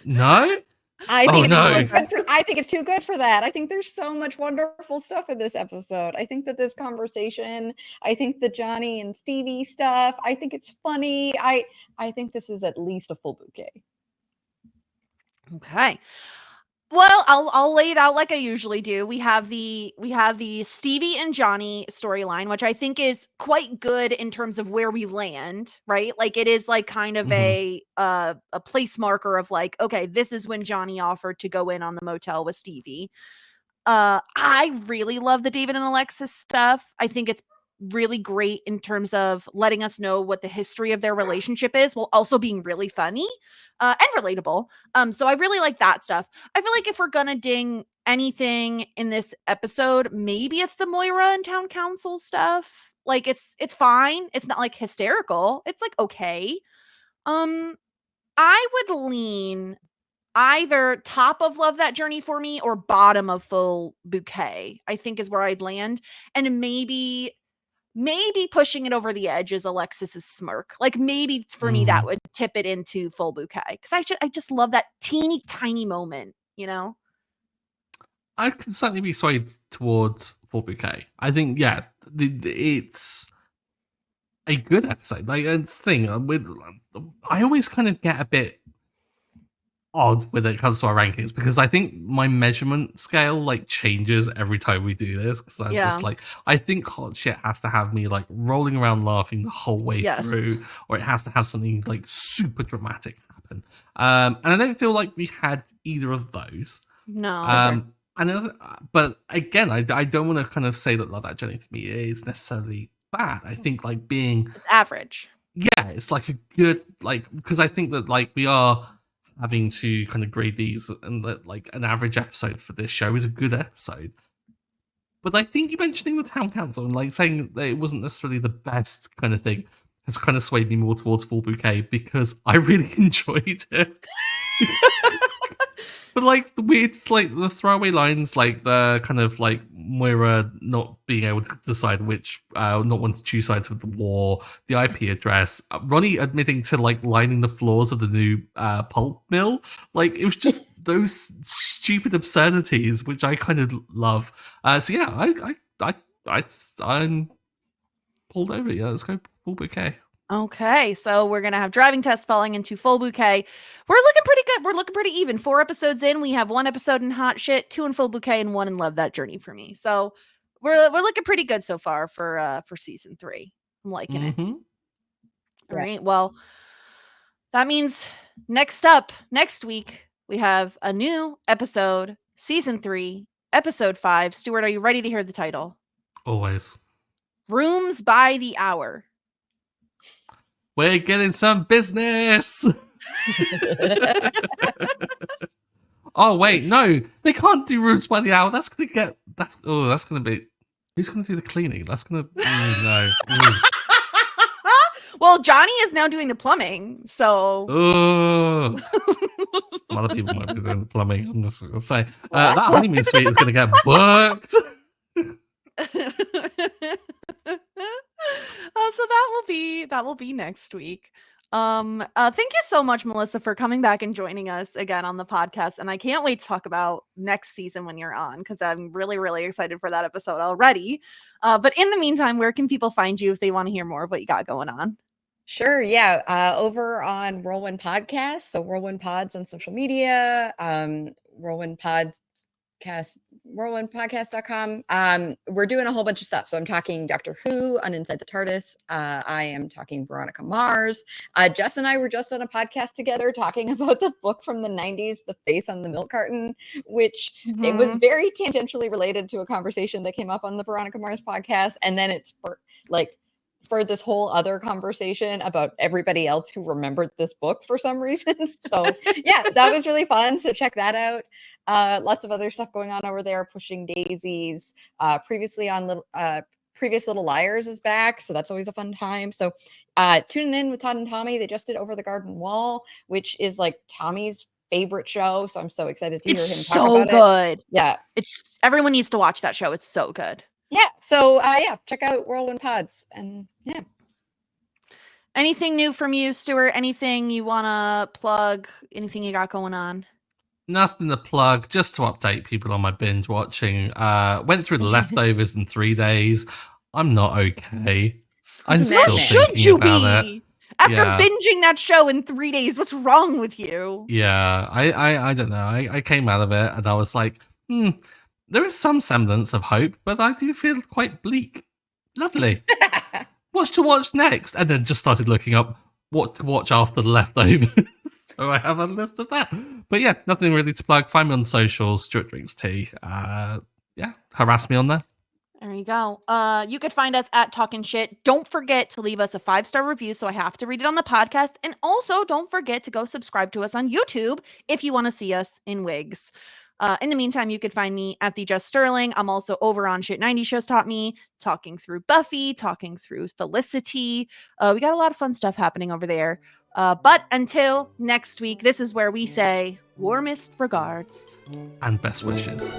No? I Oh, think no. it's good for, I think it's too good for that. I think there's so much wonderful stuff in this episode. I think that this conversation, I think the Johnny and Stevie stuff, I think it's funny. I think this is at least a full bouquet. Okay. Well, I'll lay it out like I usually do. We have the Stevie and Johnny storyline, which I think is quite good in terms of where we land, right? Like it is like kind of a place marker of like, okay, this is when Johnny offered to go in on the motel with Stevie. I really love the David and Alexis stuff. I think it's really great in terms of letting us know what the history of their relationship is while also being really funny and relatable. So I really like that stuff. I feel like if we're gonna ding anything in this episode, maybe it's the Moira and town council stuff. Like it's fine. It's not like hysterical. It's like okay. I would lean either top of Love That Journey for me or bottom of Full Bouquet, I think is where I'd land. And maybe pushing it over the edge is Alexis's smirk. Like maybe for me that would tip it into Full Bouquet because I just love that teeny tiny moment, you know. I can certainly be swayed towards Full Bouquet. I think, yeah, it's a good episode. Like, it's the thing, I always kind of get a bit odd when it comes to our rankings because I think my measurement scale like changes every time we do this because I'm just like, I think Hot Shit has to have me like rolling around laughing the whole way through, or it has to have something like super dramatic happen. And I don't feel like we had either of those. No. But again, I don't want to kind of say that Love That Journey for me is necessarily bad. I think like being It's average. yeah, it's like a good like because I think that like we are having to kind of grade these and that like an average episode for this show is a good episode. But I think you mentioning the town council and like saying that it wasn't necessarily the best kind of thing has kind of swayed me more towards Full Bouquet because I really enjoyed it. But like the weird, like the throwaway lines, like the kind of like Moira not being able to decide which, not wanting to choose sides with the war, the IP address, Ronnie admitting to like lining the floors of the new pulp mill, like it was just those stupid absurdities, which I kind of love. So yeah, I'm pulled over. Yeah, let's go Full Bouquet. Okay, so we're gonna have driving test falling into Full Bouquet. We're looking pretty good. We're looking pretty even. 4 episodes in, we have 1 episode in Hot Shit, 2 in Full Bouquet, and 1 in Love That Journey for me. So we're looking pretty good so far for season 3. I'm liking it. Mhm. All right. Well, That means next week, we have a new episode, season 3, episode 5. Stuart, are you ready to hear the title? Always. Rooms by the hour. We're getting some business. Oh wait, no, they can't do rooms by the hour. That's gonna be. Who's gonna do the cleaning? That's gonna no. Well, Johnny is now doing the plumbing, so. Oh, some other people might be doing the plumbing. I'm just gonna say that honeymoon suite is gonna get booked. So that will be next week. Thank you so much, Melissa, for coming back and joining us again on the podcast. And I can't wait to talk about next season when you're on, because I'm really, really excited for that episode already. But in the meantime, where can people find you if they want to hear more of what you got going on? Sure. Yeah. Over on Whirlwind Podcast. So Whirlwind Pods on social media, Whirlwind Podcast, whirlwindpodcast.com. We're doing a whole bunch of stuff. So I'm talking Doctor Who on Inside the TARDIS. I am talking Veronica Mars. Jess and I were just on a podcast together talking about the book from the 90s, The Face on the Milk Carton, which it was very tangentially related to a conversation that came up on the Veronica Mars podcast. And then it spurred this whole other conversation about everybody else who remembered this book for some reason. So yeah, that was really fun. So check that out. Lots of other stuff going on over there. Pushing Daisies. Previous Little Liars is back, so that's always a fun time. So tuning in with Todd and Tommy. They just did Over the Garden Wall, which is like Tommy's favorite show. So I'm so excited to hear him talk about good. it. Yeah, everyone needs to watch that show. It's so good. Yeah. So check out Whirlwind Pods, and yeah. Anything new from you, Stuart? Anything you want to plug? Anything you got going on? Nothing to plug, just to update people on my binge watching. Went through The Leftovers in 3 days. I'm not okay. I'm still thinking about it. After binging that show in 3 days, what's wrong with you? Yeah, I don't know. I came out of it and I was like, there is some semblance of hope, but I do feel quite bleak. Lovely. What to watch next? And then just started looking up what to watch after The Leftovers. So I have a list of that. But yeah, nothing really to plug. Find me on socials, Stuart Drinks Tea. Harass me on there. There you go. You could find us at Talkin' Shit. Don't forget to leave us a 5-star review so I have to read it on the podcast. And also don't forget to go subscribe to us on YouTube if you want to see us in wigs. In the meantime, you could find me at the Jess Sterling. I'm also over on Shit 90 Shows Taught Me, talking through Buffy, talking through Felicity. We got a lot of fun stuff happening over there. But until next week, this is where we say warmest regards and best wishes.